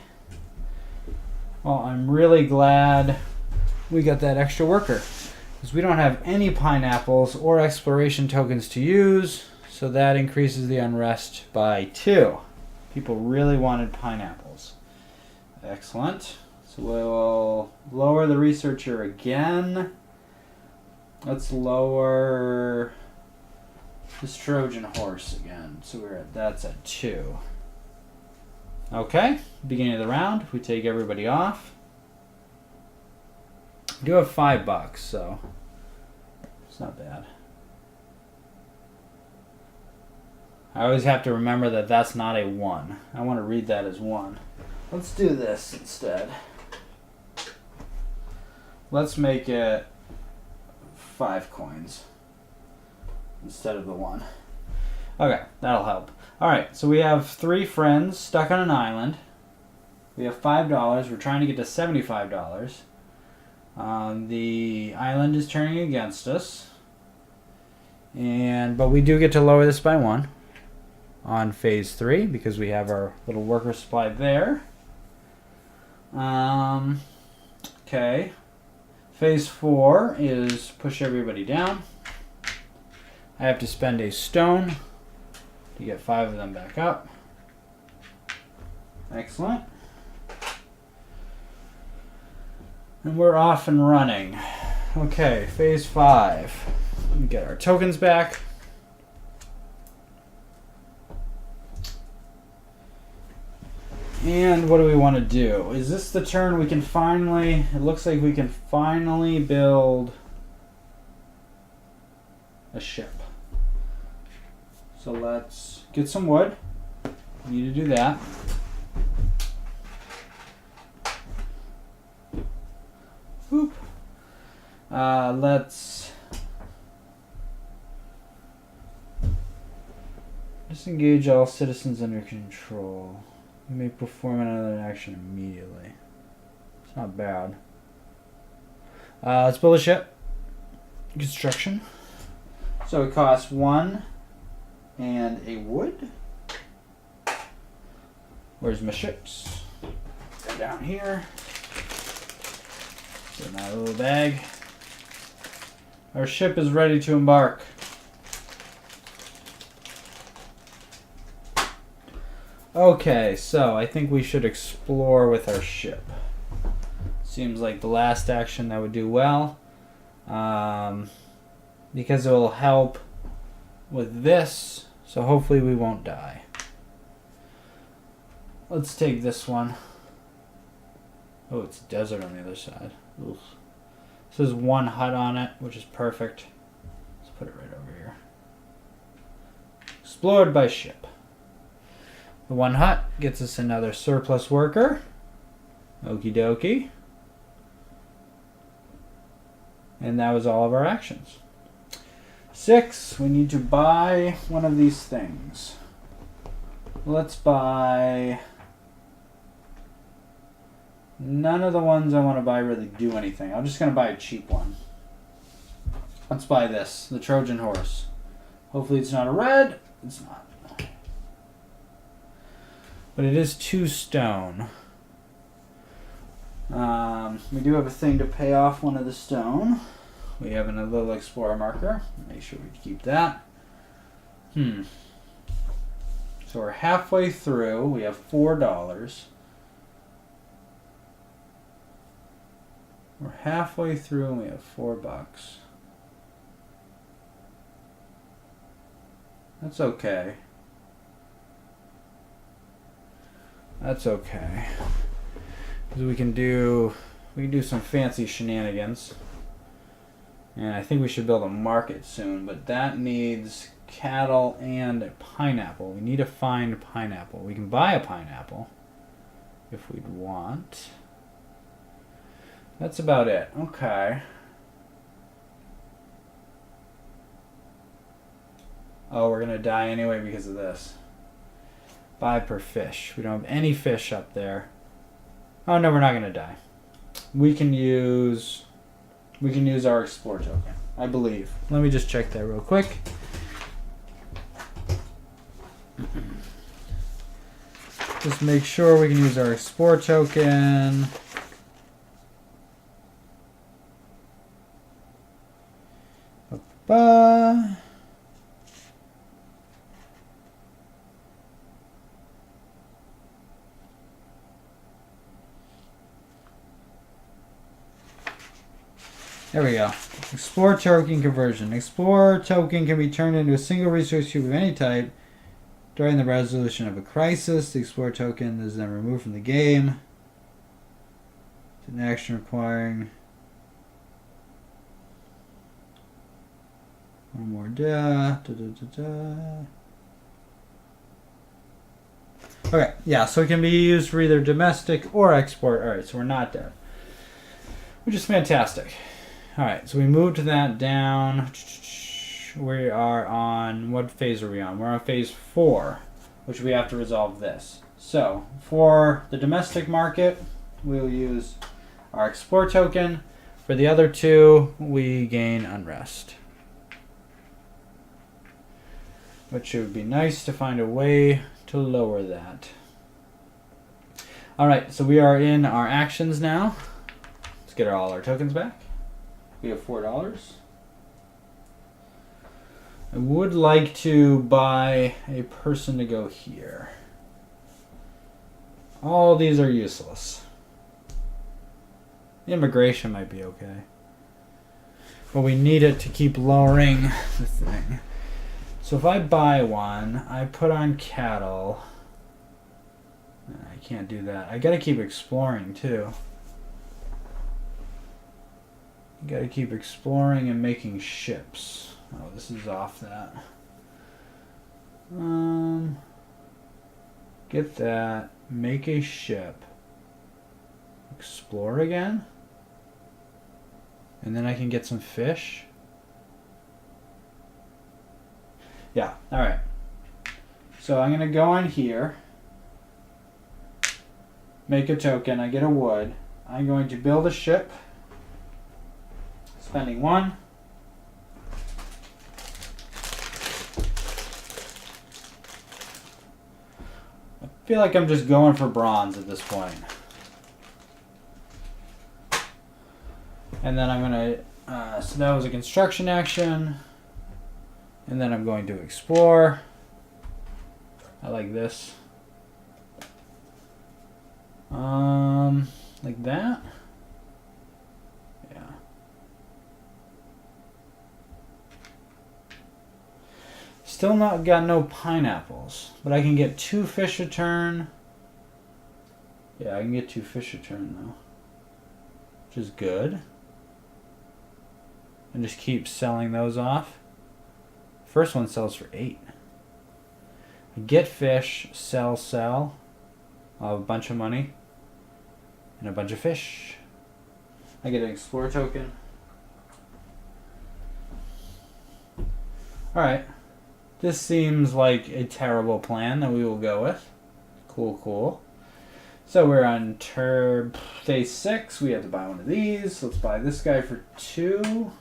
Well, I'm really glad we got that extra worker, because we don't have any pineapples or exploration tokens to use, so that increases the unrest by 2. People really wanted pineapples. Excellent. So we'll lower the Researcher again. Let's lower this Trojan horse again. So that's at 2. Okay, beginning of the round, we take everybody off. We do have $5, so it's not bad. I always have to remember that that's not a 1. I want to read that as 1. Let's do this instead. Let's make it 5 coins instead of the 1. Okay, that'll help. Alright, so we have 3 friends stuck on an island. We have $5. We're trying to get to $75. The island is turning against us. But we do get to lower this by 1 on phase 3 because we have our little worker supply there. Okay. Phase 4 is push everybody down. I have to spend a stone to get 5 of them back up. Excellent. And we're off and running. Okay, phase 5. We get our tokens back. And what do we want to do? Is this the turn we can finally... It looks like we can finally build a ship. So let's get some wood. We need to do that. Whoop. Let's disengage all citizens under control. You may perform another action immediately. It's not bad. Let's build a ship. Construction. So it costs 1 and a wood. Where's my ships? They're down here. In my little bag. Our ship is ready to embark. Okay, so I think we should explore with our ship. Seems like the last action that would do well. Because it will help with this, so hopefully we won't die. Let's take this one. Oh, it's desert on the other side. Oof. This is one hut on it, which is perfect. Let's put it right over here. Explored by ship. The one hut gets us another surplus worker. Okie dokie. And that was all of our actions. 6, we need to buy one of these things. Let's buy... None of the ones I want to buy really do anything. I'm just going to buy a cheap one. Let's buy this, the Trojan horse. Hopefully it's not a red. It's not. But it is 2 stone. We do have a thing to pay off one of the stone. We have a little explorer marker. Make sure we keep that. So we're halfway through. We have $4. We're halfway through and we have $4. That's okay. That's okay. Because we can do some fancy shenanigans. And I think we should build a market soon, but that needs cattle and a pineapple. We need to find pineapple. We can buy a pineapple if we'd want. That's about it. Okay. Oh, we're going to die anyway because of this. Buy per fish. We don't have any fish up there. Oh, no, we're not going to die. We can use our explore token, I believe. Let me just check that real quick. Just make sure we can use our explore token. There we go. Explore token conversion. Explore token can be turned into a single resource cube of any type during the resolution of a crisis. The Explore token is then removed from the game. It's an action requiring one more Okay, yeah, so it can be used for either domestic or export. Alright, so we're not dead. Which is fantastic. Alright, so we moved that down. We are on, what phase are we on? We're on phase 4, which we have to resolve this. So, for the domestic market, we'll use our explore token. For the other 2, we gain unrest. Which it would be nice to find a way to lower that. Alright, so we are in our actions now. Let's get all our tokens back. We have $4. I would like to buy a person to go here. All these are useless. Immigration might be okay. But we need it to keep lowering the thing. So if I buy one, I put on cattle. I can't do that. I gotta keep exploring too. You gotta keep exploring and making ships. Oh, this is off that. Get that. Make a ship. Explore again. And then I can get some fish. Yeah, alright. So I'm gonna go on here. Make a token. I get a wood. I'm going to build a ship. Spending 1. I feel like I'm just going for bronze at this point. And then I'm going to, so that was a construction action. And then I'm going to explore. I like this. Like that? Yeah. Still not got no pineapples, but I can get 2 fish a turn. Yeah, I can get 2 fish a turn though, which is good. And just keep selling those off. First one sells for 8. Get fish, sell, sell. I'll have a bunch of money and a bunch of fish. I get an explore token. Alright. This seems like a terrible plan that we will go with. Cool, cool. So we're on day 6. We have to buy one of these. Let's buy this guy for 2.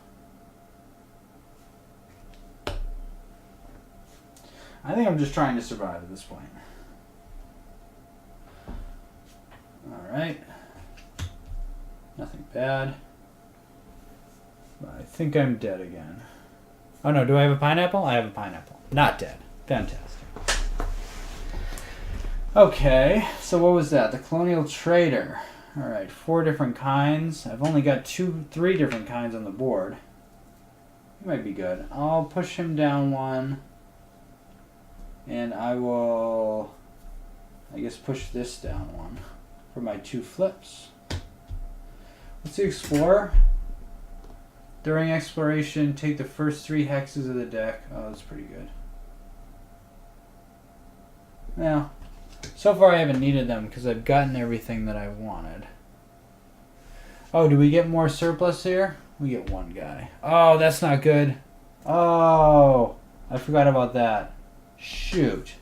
I think I'm just trying to survive at this point. Alright. Nothing bad. I think I'm dead again. Oh no, do I have a pineapple? I have a pineapple. Not dead. Fantastic. Okay, so what was that? The Colonial Trader. Alright, 4 different kinds. I've only got 3 different kinds on the board. He might be good. I'll push him down 1. And I will, I guess, push this down 1 for my 2 flips. What's the Explorer? During exploration, take the first 3 hexes of the deck. Oh, that's pretty good. Now, so far I haven't needed them because I've gotten everything that I wanted. Oh, do we get more surplus here? We get 1 guy. Oh, that's not good. Oh, I forgot about that. Shoot.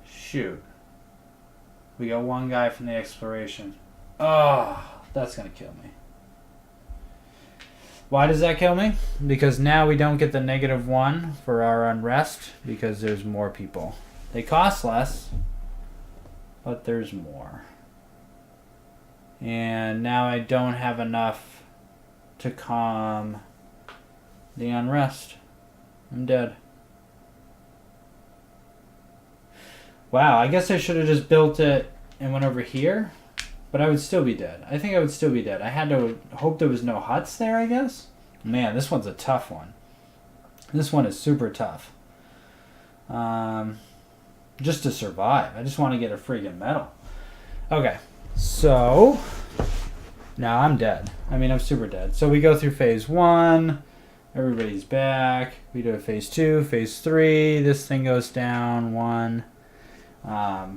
Shoot. We got 1 guy from the exploration. Oh, that's going to kill me. Why does that kill me? Because now we don't get the -1 for our unrest because there's more people. They cost less, but there's more. And now I don't have enough to calm the unrest. I'm dead. Wow, I guess I should have just built it and went over here, but I would still be dead. I think I would still be dead. I had to hope there was no huts there, I guess. Man, this one's a tough one. This one is super tough. Just to survive. I just want to get a friggin' medal. Okay, so now I'm dead. I mean, I'm super dead. So we go through phase 1. Everybody's back. We do a phase 2, phase 3. This thing goes down 1.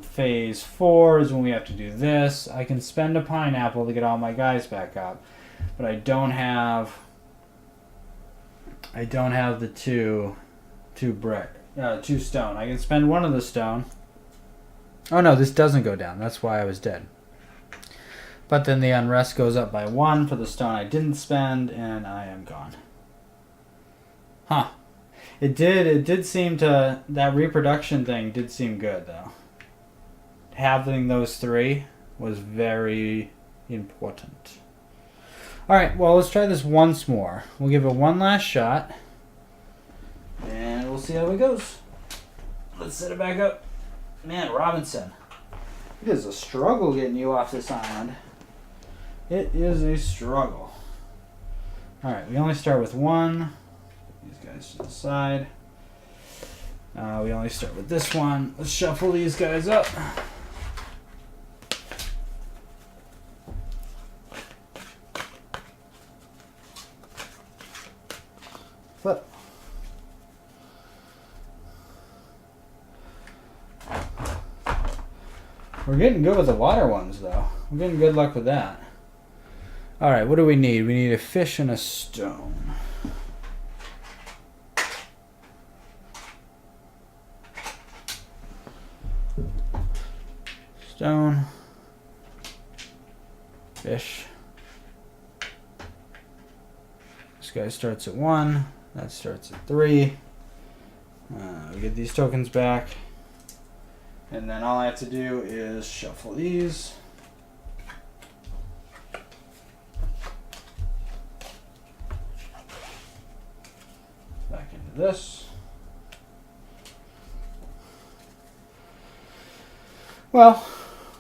Phase 4 is when we have to do this. I can spend a pineapple to get all my guys back up, but I don't have the 2 stone. I can spend 1 of the stone. Oh no, this doesn't go down. That's why I was dead. But then the unrest goes up by 1 for the stone I didn't spend, and I am gone. Huh. It did seem to, that reproduction thing did seem good though. Having those 3 was very important. Alright, well let's try this once more. We'll give it 1 last shot. And we'll see how it goes. Let's set it back up. Man, Robinson. It is a struggle getting you off this island. It is a struggle. Alright, we only start with 1. These guys to the side. We only start with this one. Let's shuffle these guys up. Flip. We're getting good with the water ones, though. We're getting good luck with that. Alright, what do we need? We need a fish and a stone. Stone. Fish. This guy starts at 1. That starts at 3. We get these tokens back. And then all I have to do is shuffle these. Back into this. Well,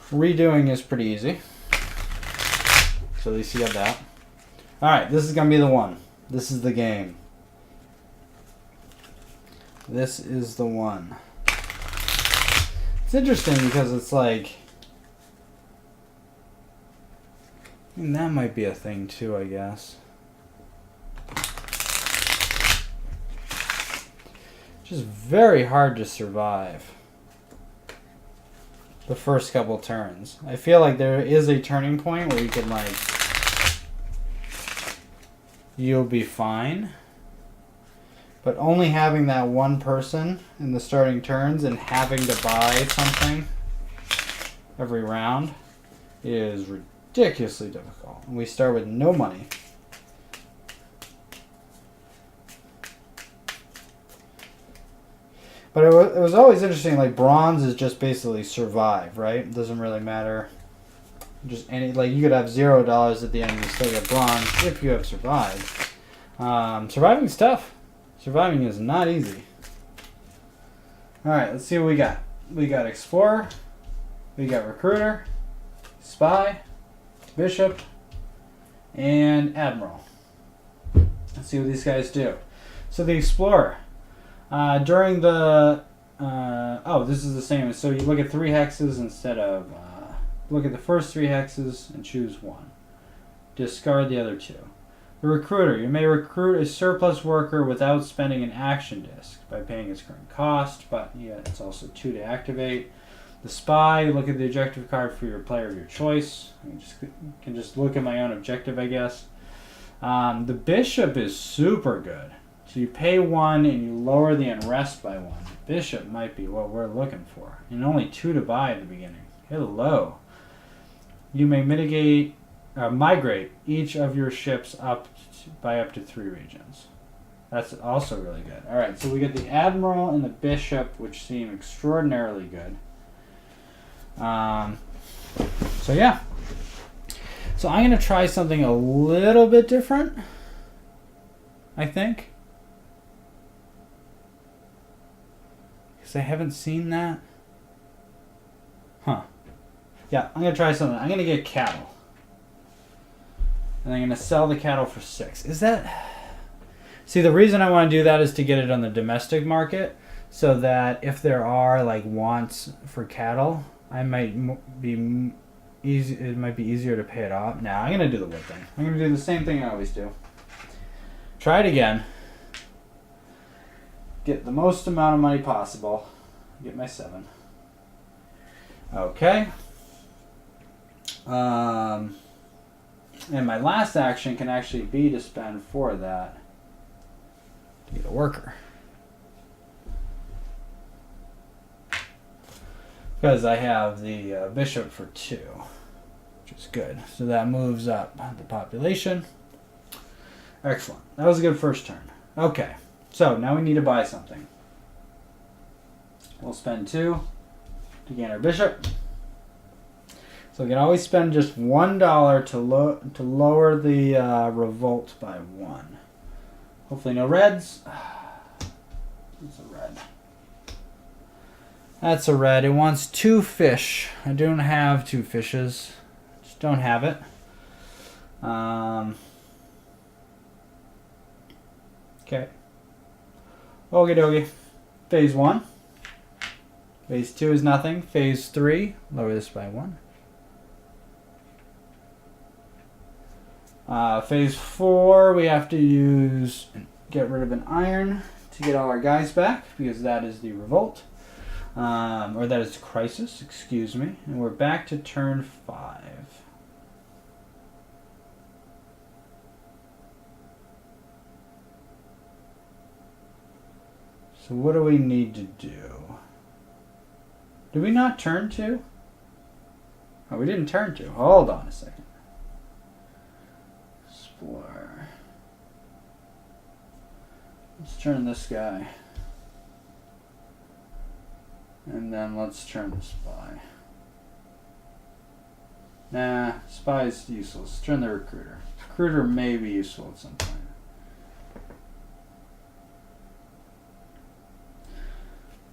redoing is pretty easy. So at least you got that. Alright, this is going to be the one. This is the game. This is the one. It's interesting because it's like... I mean, that might be a thing too, I guess. Just very hard to survive the first couple turns. I feel like there is a turning point where you can like... You'll be fine. But only having that one person in the starting turns and having to buy something every round is ridiculously difficult. And we start with no money. But it was always interesting, like bronze is just basically survive, right? It doesn't really matter. Just any, like you could have $0 at the end and you still get bronze if you have survived. Surviving is tough. Surviving is not easy. Alright, let's see what we got. We got Explorer, we got Recruiter, Spy, Bishop, and Admiral. Let's see what these guys do. So the Explorer, during the... oh, this is the same. So you look at 3 hexes instead of... look at the first 3 hexes and choose 1. Discard the other 2. The Recruiter. You may recruit a surplus worker without spending an action disc by paying its current cost, but yeah, it's also 2 to activate. The Spy. Look at the objective card for your player of your choice. I can just look at my own objective, I guess. The Bishop is super good. So you pay 1 and you lower the unrest by 1. The Bishop might be what we're looking for. And only 2 to buy at the beginning. Hello. You may migrate each of your ships by up to 3 regions. That's also really good. Alright, so we get the Admiral and the Bishop, which seem extraordinarily good. So yeah. So I'm going to try something a little bit different, I think. Because I haven't seen that. Huh. Yeah, I'm going to try something. I'm going to get cattle. And I'm going to sell the cattle for 6. Is that... See, the reason I want to do that is to get it on the domestic market, so that if there are like wants for cattle, I might be easy. It might be easier to pay it off. Now I'm going to do the wood thing. I'm going to do the same thing I always do. Try it again. Get the most amount of money possible. Get my 7. Okay. And my last action can actually be to spend 4 of that to get a worker. Because I have the Bishop for 2, which is good. So that moves up the population. Excellent. That was a good first turn. Okay, so now we need to buy something. We'll spend 2 to gain our Bishop. So we can always spend just $1 to lower the revolt by 1. Hopefully no reds. It's a red. That's a red. It wants 2 fish. I don't have 2 fishes. Just don't have it. Okay. Okie dokie. Phase 1. Phase 2 is nothing. Phase 3, lower this by 1. Phase 4, we have to get rid of an iron to get all our guys back, because that is the revolt. Or that is crisis, excuse me. And we're back to turn 5. So what do we need to do? Did we not turn 2? Oh, we didn't turn 2. Hold on a second. Explore. Let's turn this guy. And then let's turn the Spy. Nah, Spy is useless. Turn the Recruiter. Recruiter may be useful at some point.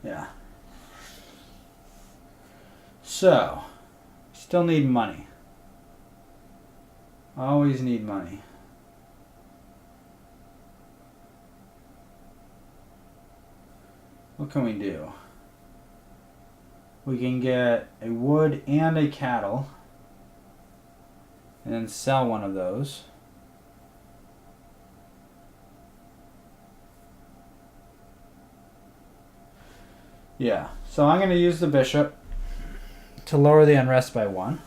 Yeah. So, still need money. Always need money. What can we do? We can get a wood and a cattle and then sell one of those. Yeah, so I'm going to use the bishop to lower the unrest by 1.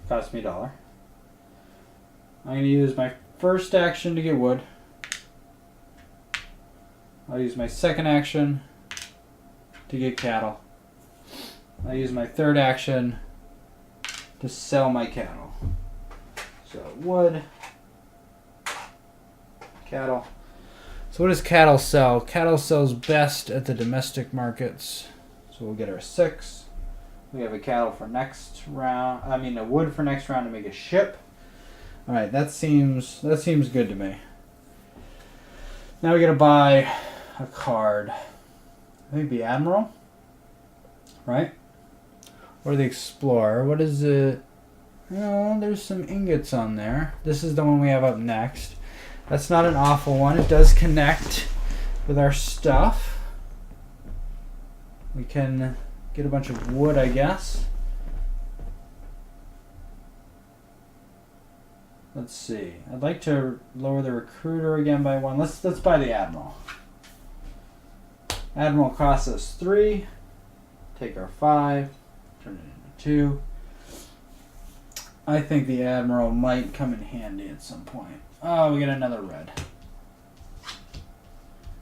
Cost me $1. I'm going to use my first action to get wood. I'll use my second action to get cattle. I'll use my third action to sell my cattle. So wood, cattle. So what does cattle sell? Cattle sells best at the domestic markets. So we'll get our 6. We have a cattle for next round. I mean a wood for next round to make a ship. All right, that seems good to me. Now we gotta buy a card. I think the Admiral, right? Or the Explorer. What is it? Oh, there's some ingots on there. This is the one we have up next. That's not an awful one. It does connect with our stuff. We can get a bunch of wood, I guess. Let's see. I'd like to lower the recruiter again by 1. Let's buy the Admiral. Admiral costs us 3. Take our 5. Turn it into 2. I think the Admiral might come in handy at some point. Oh, we got another red.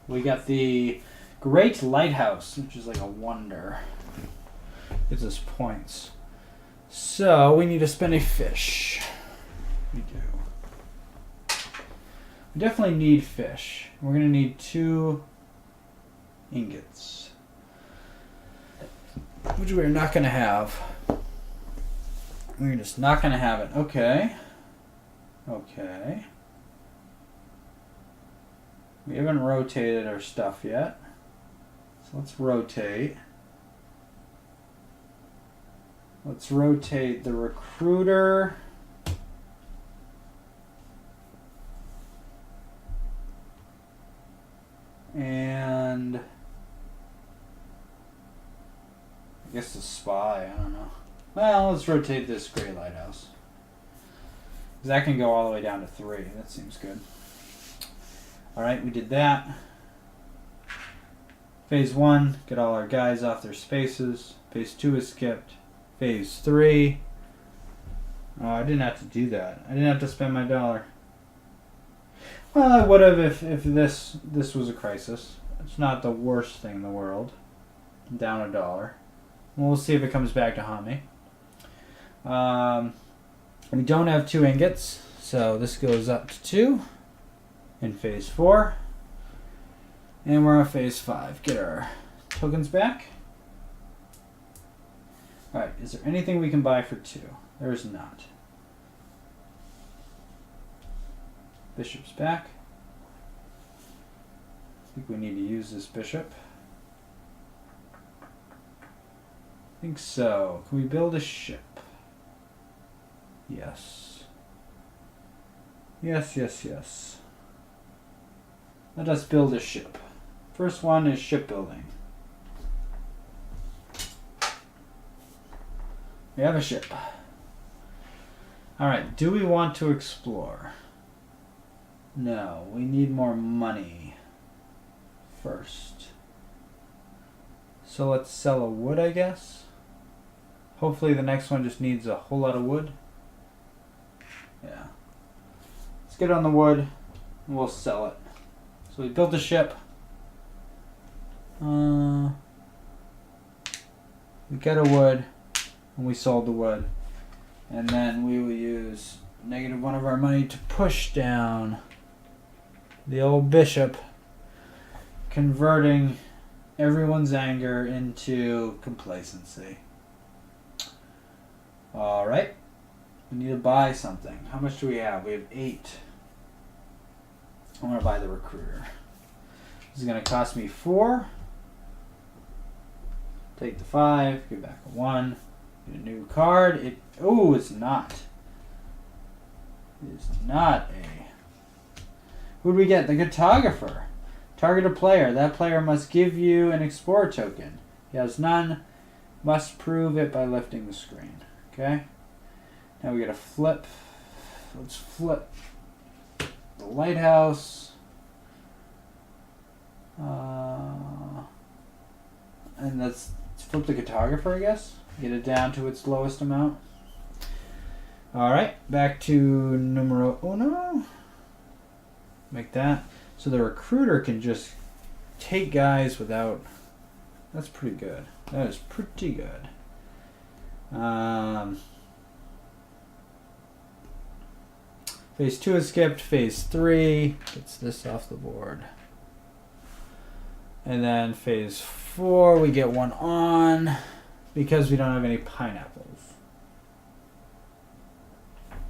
We got the Great Lighthouse, which is like a wonder. Gives us points. So we need to spend a fish. We do. We definitely need fish. We're going to need 2 ingots, which we're not going to have. We're just not going to have it. Okay. Okay. We haven't rotated our stuff yet. So let's rotate. Let's rotate the recruiter. And I guess the spy, I don't know. Well, let's rotate this Great Lighthouse. That can go all the way down to 3. That seems good. Alright, we did that. Phase 1, get all our guys off their spaces. Phase 2 is skipped. Phase 3. Oh, I didn't have to do that. I didn't have to spend my $1. Well, I would have if this was a crisis. It's not the worst thing in the world. I'm down $1. We'll see if it comes back to haunt me. We don't have 2 ingots, so this goes up to 2 in phase 4. And we're on phase 5. Get our tokens back. Alright, is there anything we can buy for 2? There is not. Bishop's back. I think we need to use this bishop. I think so. Can we build a ship? Yes. Yes, yes, yes. Let us build a ship. First one is shipbuilding. We have a ship. Alright, do we want to explore? No, we need more money first. So let's sell a wood, I guess. Hopefully the next one just needs a whole lot of wood. Yeah. Let's get on the wood and we'll sell it. So we built a ship. We got a wood and we sold the wood. And then we will use -1 of our money to push down the old bishop, converting everyone's anger into complacency. Alright. We need to buy something. How much do we have? We have 8. I'm going to buy the recruiter. This is going to cost me 4. Take the 5, give back a 1, get a new card. It's not. It is not a. Who do we get? The Cartographer. Target a player. That player must give you an Explorer token. He has none. Must prove it by lifting the screen. Okay? Now we get a flip. Let's flip the Lighthouse. And let's flip the Cartographer, I guess. Get it down to its lowest amount. Alright, back to numero uno. Make that. So the Recruiter can just take guys without... That's pretty good. That is pretty good. Phase 2 is skipped. Phase 3 gets this off the board. And then phase 4, we get one on because we don't have any pineapples.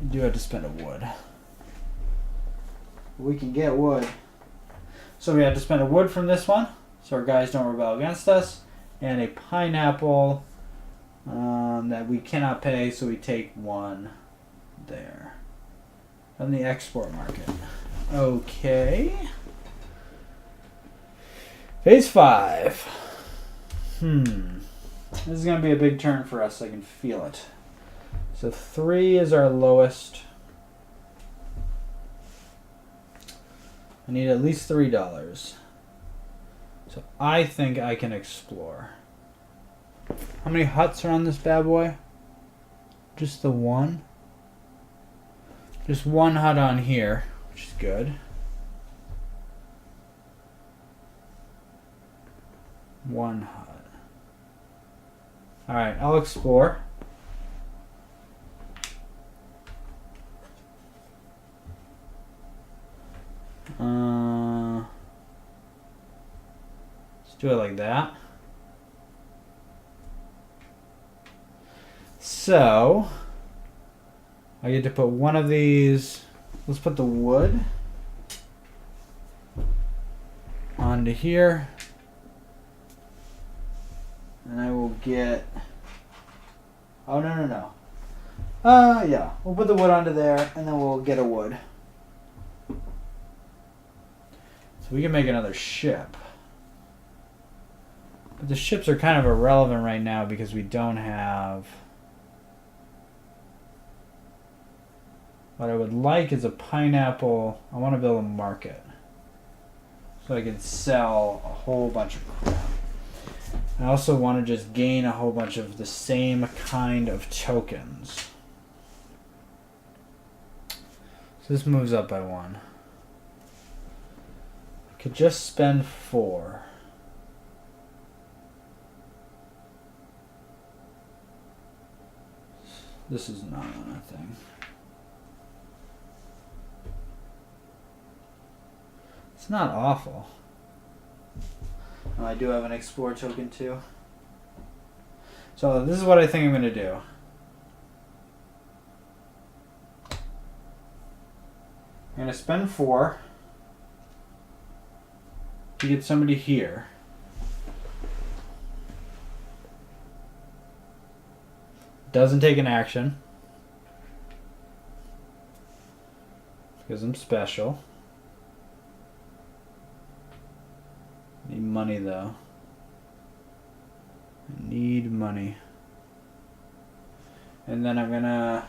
We do have to spend a wood. We can get wood. So we have to spend a wood from this one, so our guys don't rebel against us, and a pineapple that we cannot pay, so we take one there. From the export market. Okay. Phase 5. This is going to be a big turn for us. I can feel it. So 3 is our lowest. I need at least $3. So I think I can explore. How many huts are on this bad boy? Just the one? Just one hut on here, which is good. One hut. Alright, I'll explore. Let's do it like that. So, I get to put one of these. Let's put the wood onto here. And I will get... Oh, no. Yeah. We'll put the wood onto there, and then we'll get a wood. So we can make another ship. But the ships are kind of irrelevant right now because we don't have... What I would like is a pineapple. I want to build a market. So I can sell a whole bunch of crap. I also want to just gain a whole bunch of the same kind of tokens. So this moves up by 1. I could just spend 4. This is not on a thing. It's not awful. Oh, I do have an Explore token too. So this is what I think I'm going to do. I'm going to spend 4 to get somebody here. Doesn't take an action because I'm special. Need money though. I need money. And then I'm gonna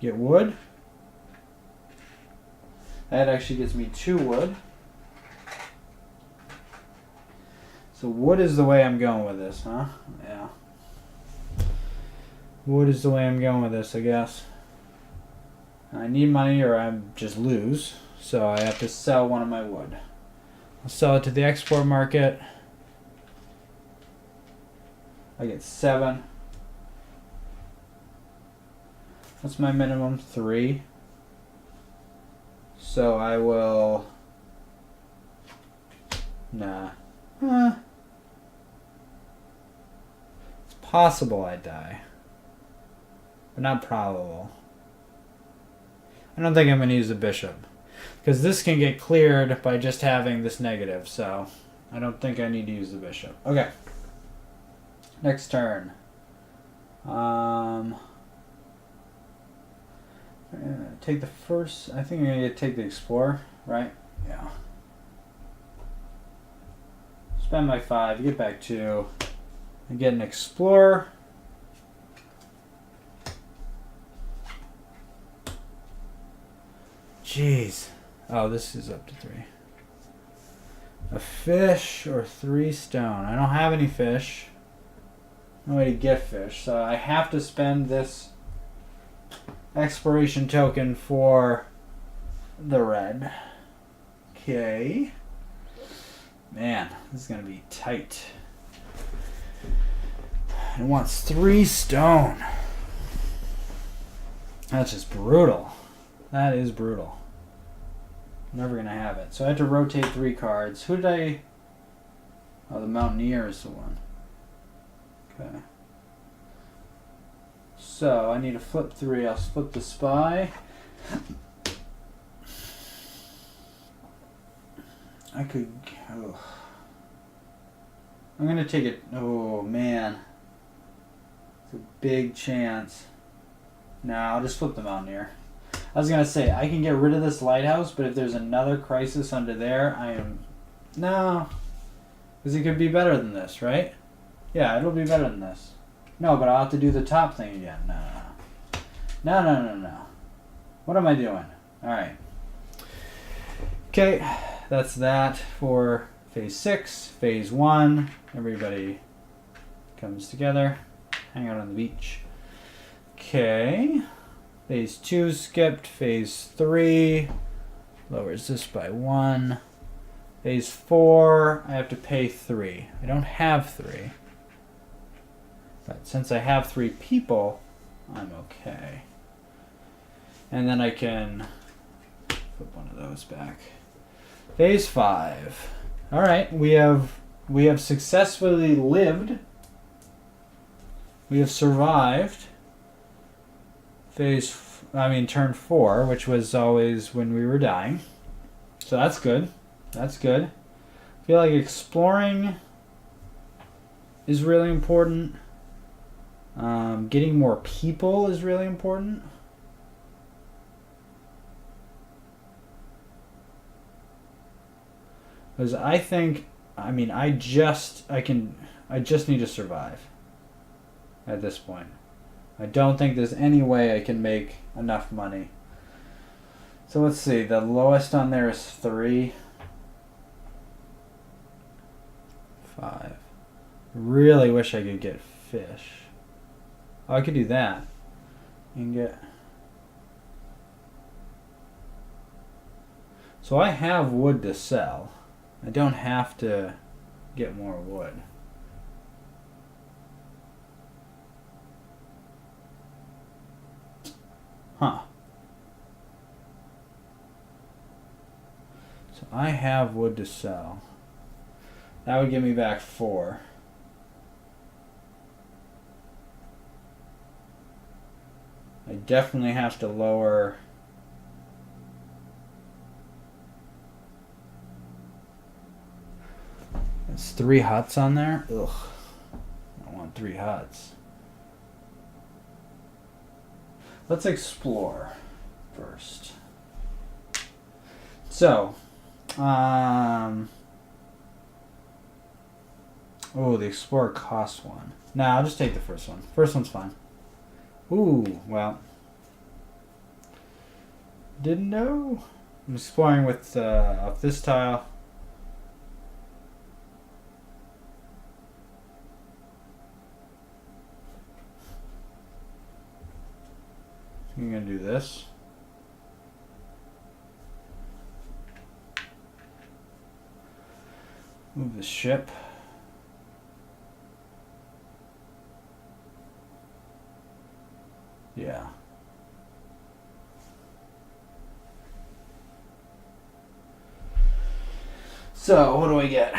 get wood. That actually gets me 2 wood. So wood is the way I'm going with this, huh? Yeah. Wood is the way I'm going with this, I guess. I need money or I just lose. So I have to sell one of my wood. I'll sell it to the export market. I get 7. That's my minimum, 3. So I will... Nah. It's possible I die. But not probable. I don't think I'm going to use the bishop. Because this can get cleared by just having this negative, so I don't think I need to use the bishop. Okay. Next turn. Take the first. I think I'm going to take the explorer, right? Yeah. Spend my 5, get back 2. I get an explorer. Jeez. Oh, this is up to 3. A fish or 3 stone. I don't have any fish. No way to get fish, so I have to spend this exploration token for the red. Okay. Man, this is going to be tight. It wants 3 stone. That's just brutal. That is brutal. Never going to have it. So I had to rotate 3 cards. Who did I... Oh, the Mountaineer is the one. Okay. So I need to flip 3. I'll flip the Spy. I could... Oh. I'm going to take it... Oh, man. It's a big chance. No, I'll just flip the Mountaineer. I was going to say, I can get rid of this lighthouse, but if there's another crisis under there, I am... No. Because it could be better than this, right? Yeah, it'll be better than this. No, but I'll have to do the top thing again. No. What am I doing? Alright. Okay, that's that for phase 6. Phase 1, everybody comes together. Hang out on the beach. Okay. Phase 2 skipped. Phase 3 lowers this by 1. Phase 4, I have to pay 3. I don't have 3. But since I have 3 people, I'm okay. And then I can put one of those back. Phase 5. Alright, we have successfully lived. We have survived. Turn 4, which was always when we were dying. So that's good. That's good. I feel like exploring is really important. Getting more people is really important. Because I think, I just need to survive at this point. I don't think there's any way I can make enough money. So let's see, the lowest on there is 3. 5. Really wish I could get fish. Oh, I could do that. You can get... So I have wood to sell. I don't have to get more wood. Huh. So I have wood to sell. That would give me back 4. I definitely have to lower... There's 3 huts on there? Ugh. I don't want 3 huts. Let's explore first. So, oh, the explorer costs 1. Nah, I'll just take the first one. First one's fine. Ooh, well. Didn't know. I'm exploring with off this tile. I'm gonna do this. Move the ship. Yeah. So, what do I get?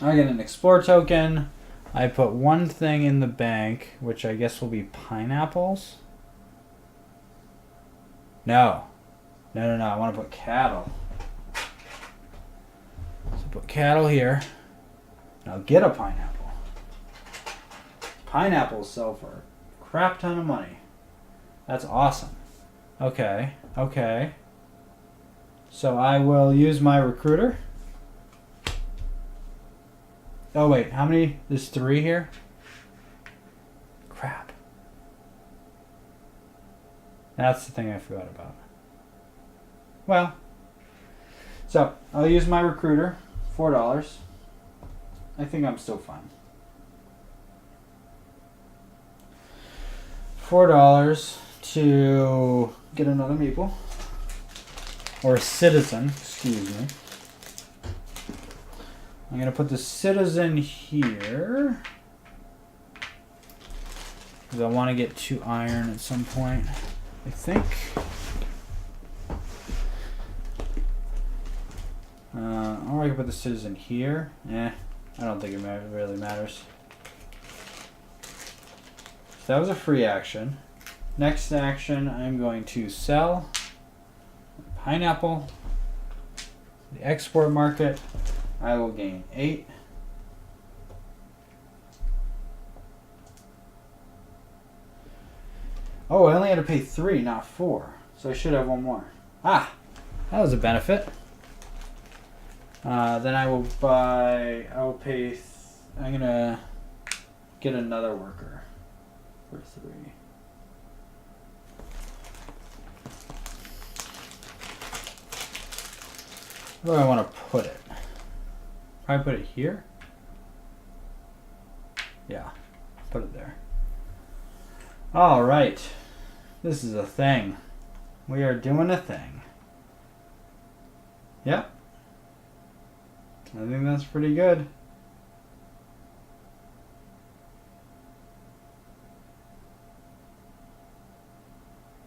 I get an Explore token. I put 1 thing in the bank, which I guess will be pineapples. No. I want to put cattle. So Put cattle here. Now get a pineapple. Pineapples sell for a crap ton of money. That's awesome. Okay, okay. So I will use my recruiter. Oh wait, how many? There's 3 here? Crap. That's the thing I forgot about. Well, so I'll use my recruiter, $4. I think I'm still fine. $4 to get another meeple. Or a citizen, excuse me. I'm going to put the citizen here. Because I want to get 2 iron at some point, I think. Or I can put the citizen here. I don't think it really matters. So that was a free action. Next action, I'm going to sell pineapple. The export market, I will gain 8. Oh, I only had to pay 3, not 4. So I should have 1 more. Ah, that was a benefit. Then I will buy, I'm going to get another worker for 3. Where do I want to put it? Probably put it here? Yeah, put it there. Alright. This is a thing. We are doing a thing. Yep. I think that's pretty good.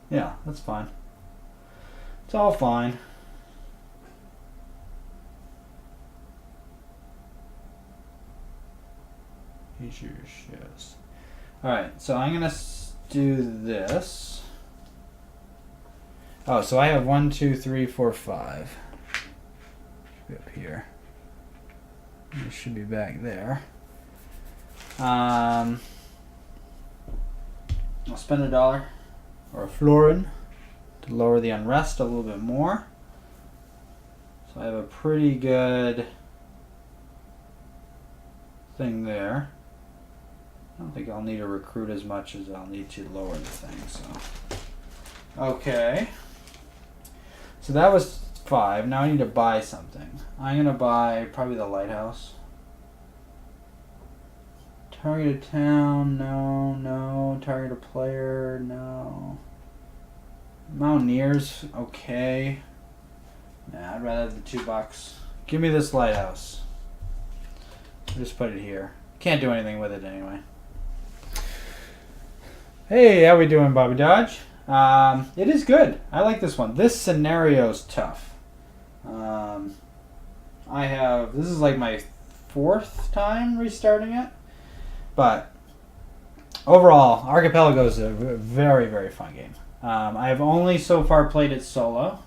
Yeah, that's fine. It's all fine. Feature shows. Alright, so I'm going to do this. Oh, so I have 1, 2, 3, 4, 5. Should be up here. It should be back there. I'll spend $1 or a florin to lower the unrest a little bit more. So I have a pretty good thing there. I don't think I'll need to recruit as much as I'll need to lower the thing. So, okay. So that was 5. Now I need to buy something. I'm going to buy probably the lighthouse. Target a town, no, no. Target a player, no. Mountaineers, okay. Nah, I'd rather have the $2. Give me this lighthouse. I'll just put it here. Can't do anything with it anyway. Hey, how we doing, Bobby Dodge? It is good. I like this one. This scenario's tough. This is like my 4th time restarting it. But overall, Archipelago is a very, very fun game. I have only so far played it solo.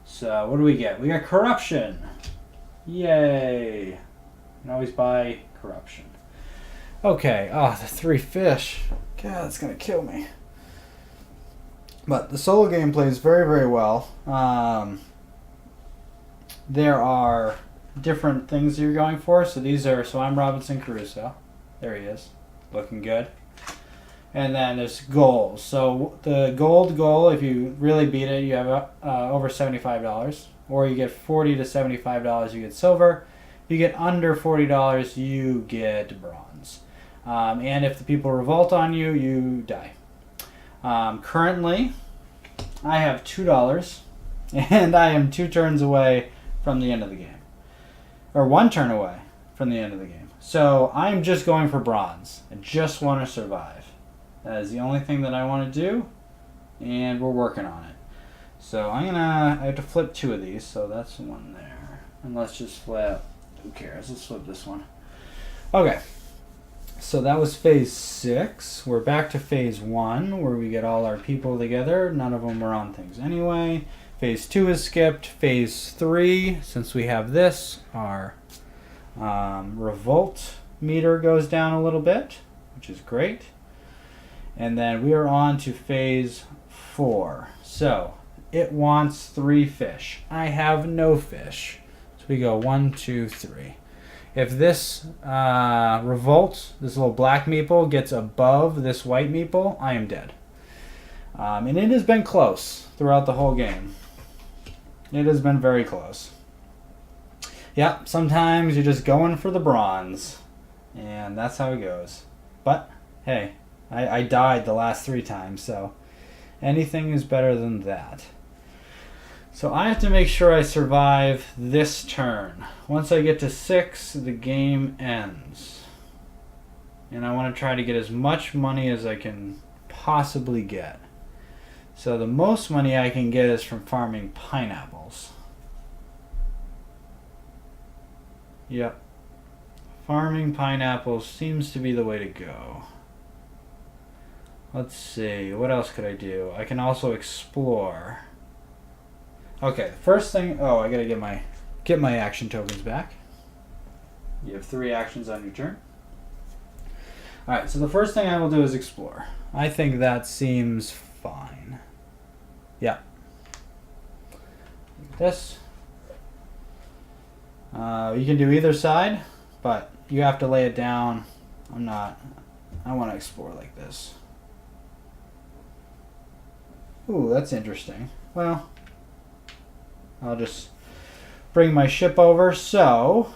So what do we get? We got corruption. Yay. You can always buy corruption. Okay. Oh, the 3 fish. God, that's going to kill me. But the solo game plays very, very well. There are different things you're going for. So I'm Robinson Crusoe. There he is. Looking good. And then there's goals. So the gold goal, if you really beat it, you have over $75. Or you get $40 to $75, you get silver. If you get under $40, you get bronze. And if the people revolt on you, you die. Currently, I have $2, and I am 2 turns away from the end of the game. Or 1 turn away from the end of the game. So I'm just going for bronze. I just want to survive. That is the only thing that I want to do, and we're working on it. So I have to flip 2 of these, so that's 1 there. And let's just flip, who cares, let's flip this one. Okay, so that was phase 6. We're back to phase 1, where we get all our people together. None of them were on things anyway. Phase 2 is skipped. Phase 3, since we have this, our revolt meter goes down a little bit, which is great. And then we are on to phase 4. So it wants 3 fish. I have no fish. So we go 1, 2, 3. If this revolt, this little black meeple, gets above this white meeple, I am dead. And it has been close throughout the whole game. It has been very close. Yeah, sometimes you're just going for the bronze. And that's how it goes. But, hey, I died the last 3 times, so anything is better than that. So I have to make sure I survive this turn. Once I get to 6, the game ends. And I want to try to get as much money as I can possibly get. So the most money I can get is from farming pineapples. Yep. Farming pineapples seems to be the way to go. Let's see, what else could I do? I can also explore. Okay, first thing, I gotta get my action tokens back. You have 3 actions on your turn. Alright, so the first thing I will do is explore. I think that seems fine. Yeah. This. You can do either side, but you have to lay it down. I want to explore like this. Ooh, that's interesting. Well, I'll just bring my ship over. So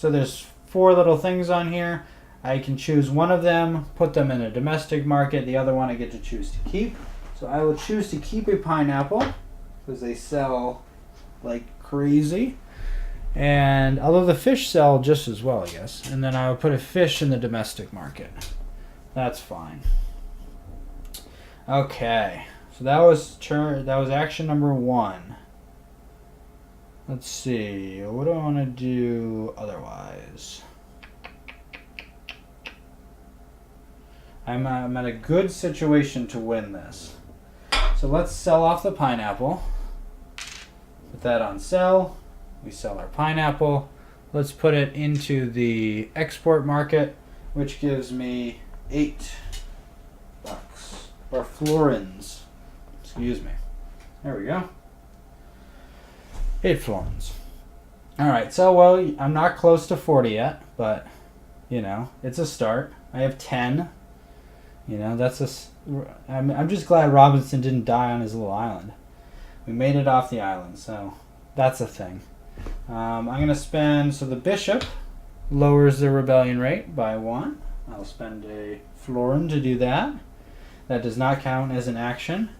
there's 4 little things on here. I can choose one of them, put them in a domestic market. The other one I get to choose to keep. So I will choose to keep a pineapple because they sell like crazy. And although the fish sell just as well, I guess. And then I will put a fish in the domestic market. That's fine. Okay. So that was action number 1. Let's see. What do I want to do otherwise? I'm at a good situation to win this. So let's sell off the pineapple. Put that on sell. We sell our pineapple. Let's put it into the export market, which gives me $8. Or florins. Excuse me. There we go. 8 florins. Alright, so well, I'm not close to 40 yet, but, you know, it's a start. I have 10. You know, I'm just glad Robinson didn't die on his little island. We made it off the island, so that's a thing. I'm going to spend, so the bishop lowers the rebellion rate by 1. I'll spend a florin to do that. That does not count as an action.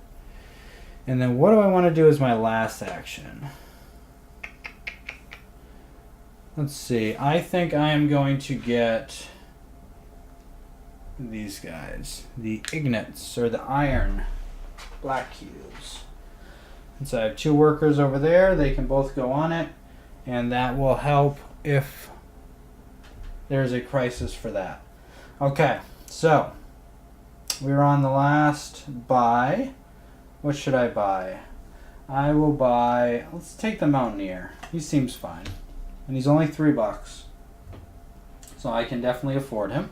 And then what do I want to do as my last action? Let's see. I think I am going to get these guys. The ignates, or the iron black cubes. And so I have 2 workers over there. They can both go on it. And that will help if there's a crisis for that. Okay, so we're on the last buy. What should I buy? I will buy, let's take the Mountaineer. He seems fine. And he's only $3. So I can definitely afford him.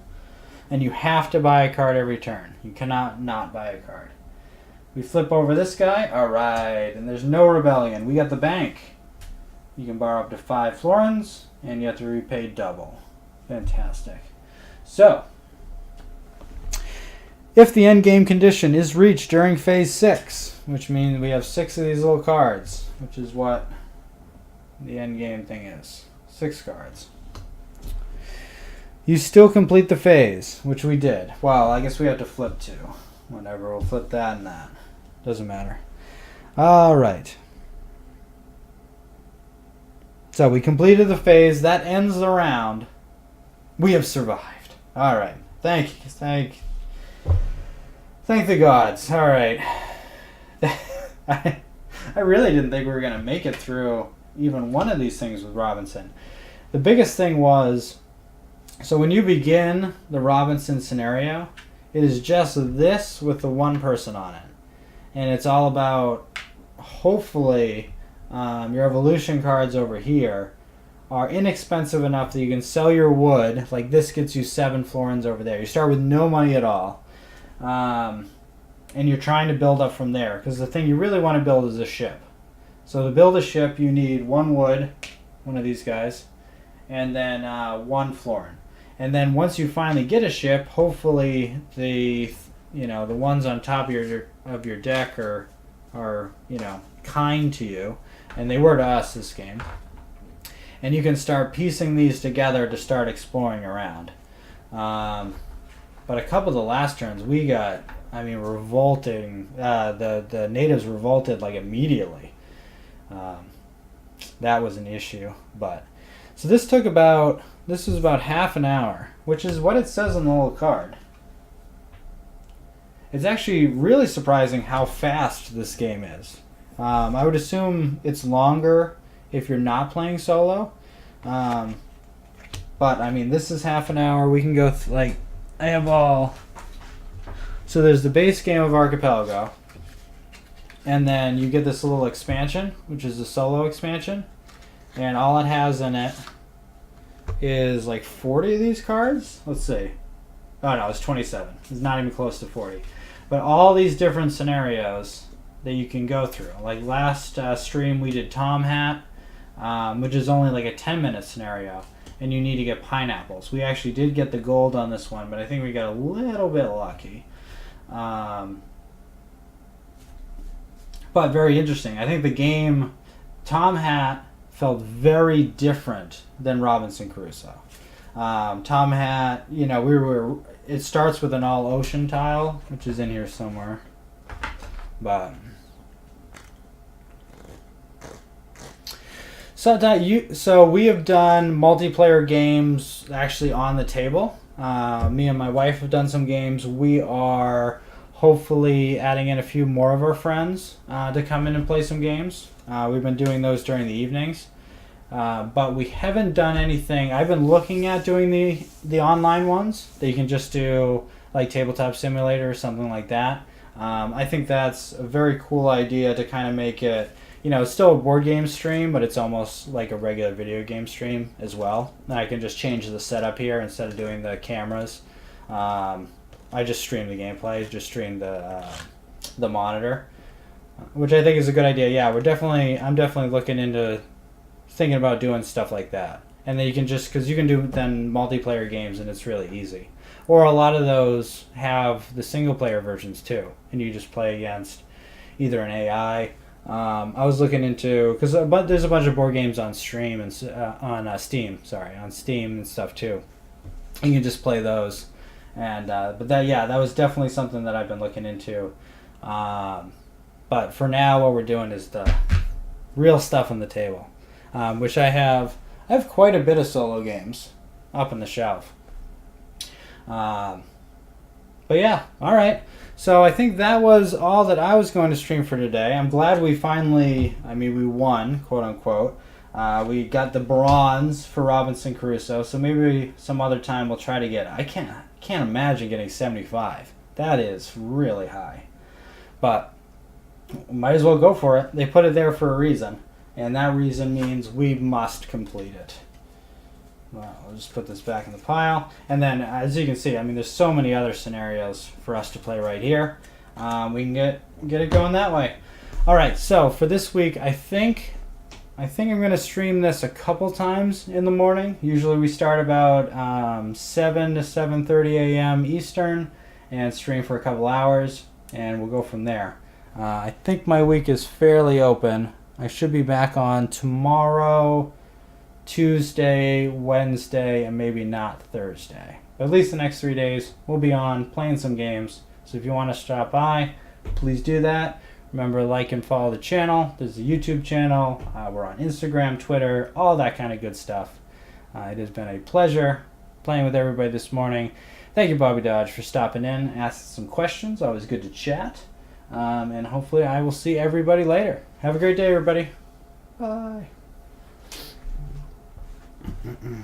And you have to buy a card every turn. You cannot not buy a card. We flip over this guy. Alright, and there's no rebellion. We got the bank. You can borrow up to 5 florins, and you have to repay double. Fantastic. So, if the endgame condition is reached during phase 6, which means we have 6 of these little cards, which is what the endgame thing is. 6 cards. You still complete the phase, which we did. Well, I guess we have to flip 2. Whatever, we'll flip that and that. Doesn't matter. Alright. So we completed the phase. That ends the round. We have survived. Alright. Thank the gods. Alright. I really didn't think we were going to make it through even one of these things with Robinson. The biggest thing was, so when you begin the Robinson scenario, it is just this with the 1 person on it. And it's all about hopefully your evolution cards over here are inexpensive enough that you can sell your wood. Like this gets you 7 florins over there. You start with no money at all. And you're trying to build up from there. Because the thing you really want to build is a ship. So to build a ship, you need 1 wood, one of these guys, and then 1 florin. And then once you finally get a ship, hopefully the ones on top of your deck are kind to you, and they were to us this game. And you can start piecing these together to start exploring around. But a couple of the last turns we got, revolting. The natives revolted like immediately. That was an issue. But so this was about half an hour, which is what it says on the little card. It's actually really surprising how fast this game is. I would assume it's longer if you're not playing solo. But this is half an hour. We can go I have all. So there's the base game of Archipelago, and then you get this little expansion, which is the solo expansion, and all it has in it is like 40 of these cards. Let's see. Oh no, it's 27. It's not even close to 40. But all these different scenarios that you can go through. Like last stream we did Tom Hat, which is only like a 10-minute scenario, and you need to get pineapples. We actually did get the gold on this one, but I think we got a little bit lucky. But very interesting. I think the game Tom Hat felt very different than Robinson Crusoe. Tom Hat, it starts with an all ocean tile, which is in here somewhere. But so we have done multiplayer games actually on the table. Me and my wife have done some games. We are hopefully adding in a few more of our friends to come in and play some games. We've been doing those during the evenings. But we haven't done anything. I've been looking at doing the online ones that you can just do, like Tabletop Simulator or something like that. I think that's a very cool idea to kind of make it, it's still a board game stream, but it's almost like a regular video game stream as well. And I can just change the setup here instead of doing the cameras. I just stream the gameplay, just stream the monitor, which I think is a good idea. Yeah, I'm definitely looking into thinking about doing stuff like that. And then you can because you can do then multiplayer games and it's really easy. Or a lot of those have the single player versions too, and you just play against either an AI. I was looking into, but there's a bunch of board games on stream and on Steam and stuff too. You can just play those, and but that was definitely something that I've been looking into. But for now, what we're doing is the real stuff on the table, which I have quite a bit of solo games up on the shelf. But yeah, all right. So I think that was all that I was going to stream for today. I'm glad we finally, we won, quote unquote. We got the bronze for Robinson Crusoe, so maybe some other time we'll try to get, I can't imagine getting 75. That is really high. But might as well go for it. They put it there for a reason, and that reason means we must complete it. Well, I'll just put this back in the pile. And then, as you can see, there's so many other scenarios for us to play right here. We can get it going that way. All right, so for this week, I think I'm going to stream this a couple times in the morning. Usually we start about 7 to 7:30 a.m. Eastern and stream for a couple hours, and we'll go from there. I think my week is fairly open. I should be back on tomorrow, Tuesday, Wednesday, and maybe not Thursday. But at least the next 3 days, we'll be on playing some games. So if you want to stop by, please do that. Remember, like and follow the channel. There's a YouTube channel. We're on Instagram, Twitter, all that kind of good stuff. It has been a pleasure playing with everybody this morning. Thank you, Bobby Dodge, for stopping in, asking some questions. Always good to chat. And hopefully I will see everybody later. Have a great day, everybody. Bye. Mm-mm.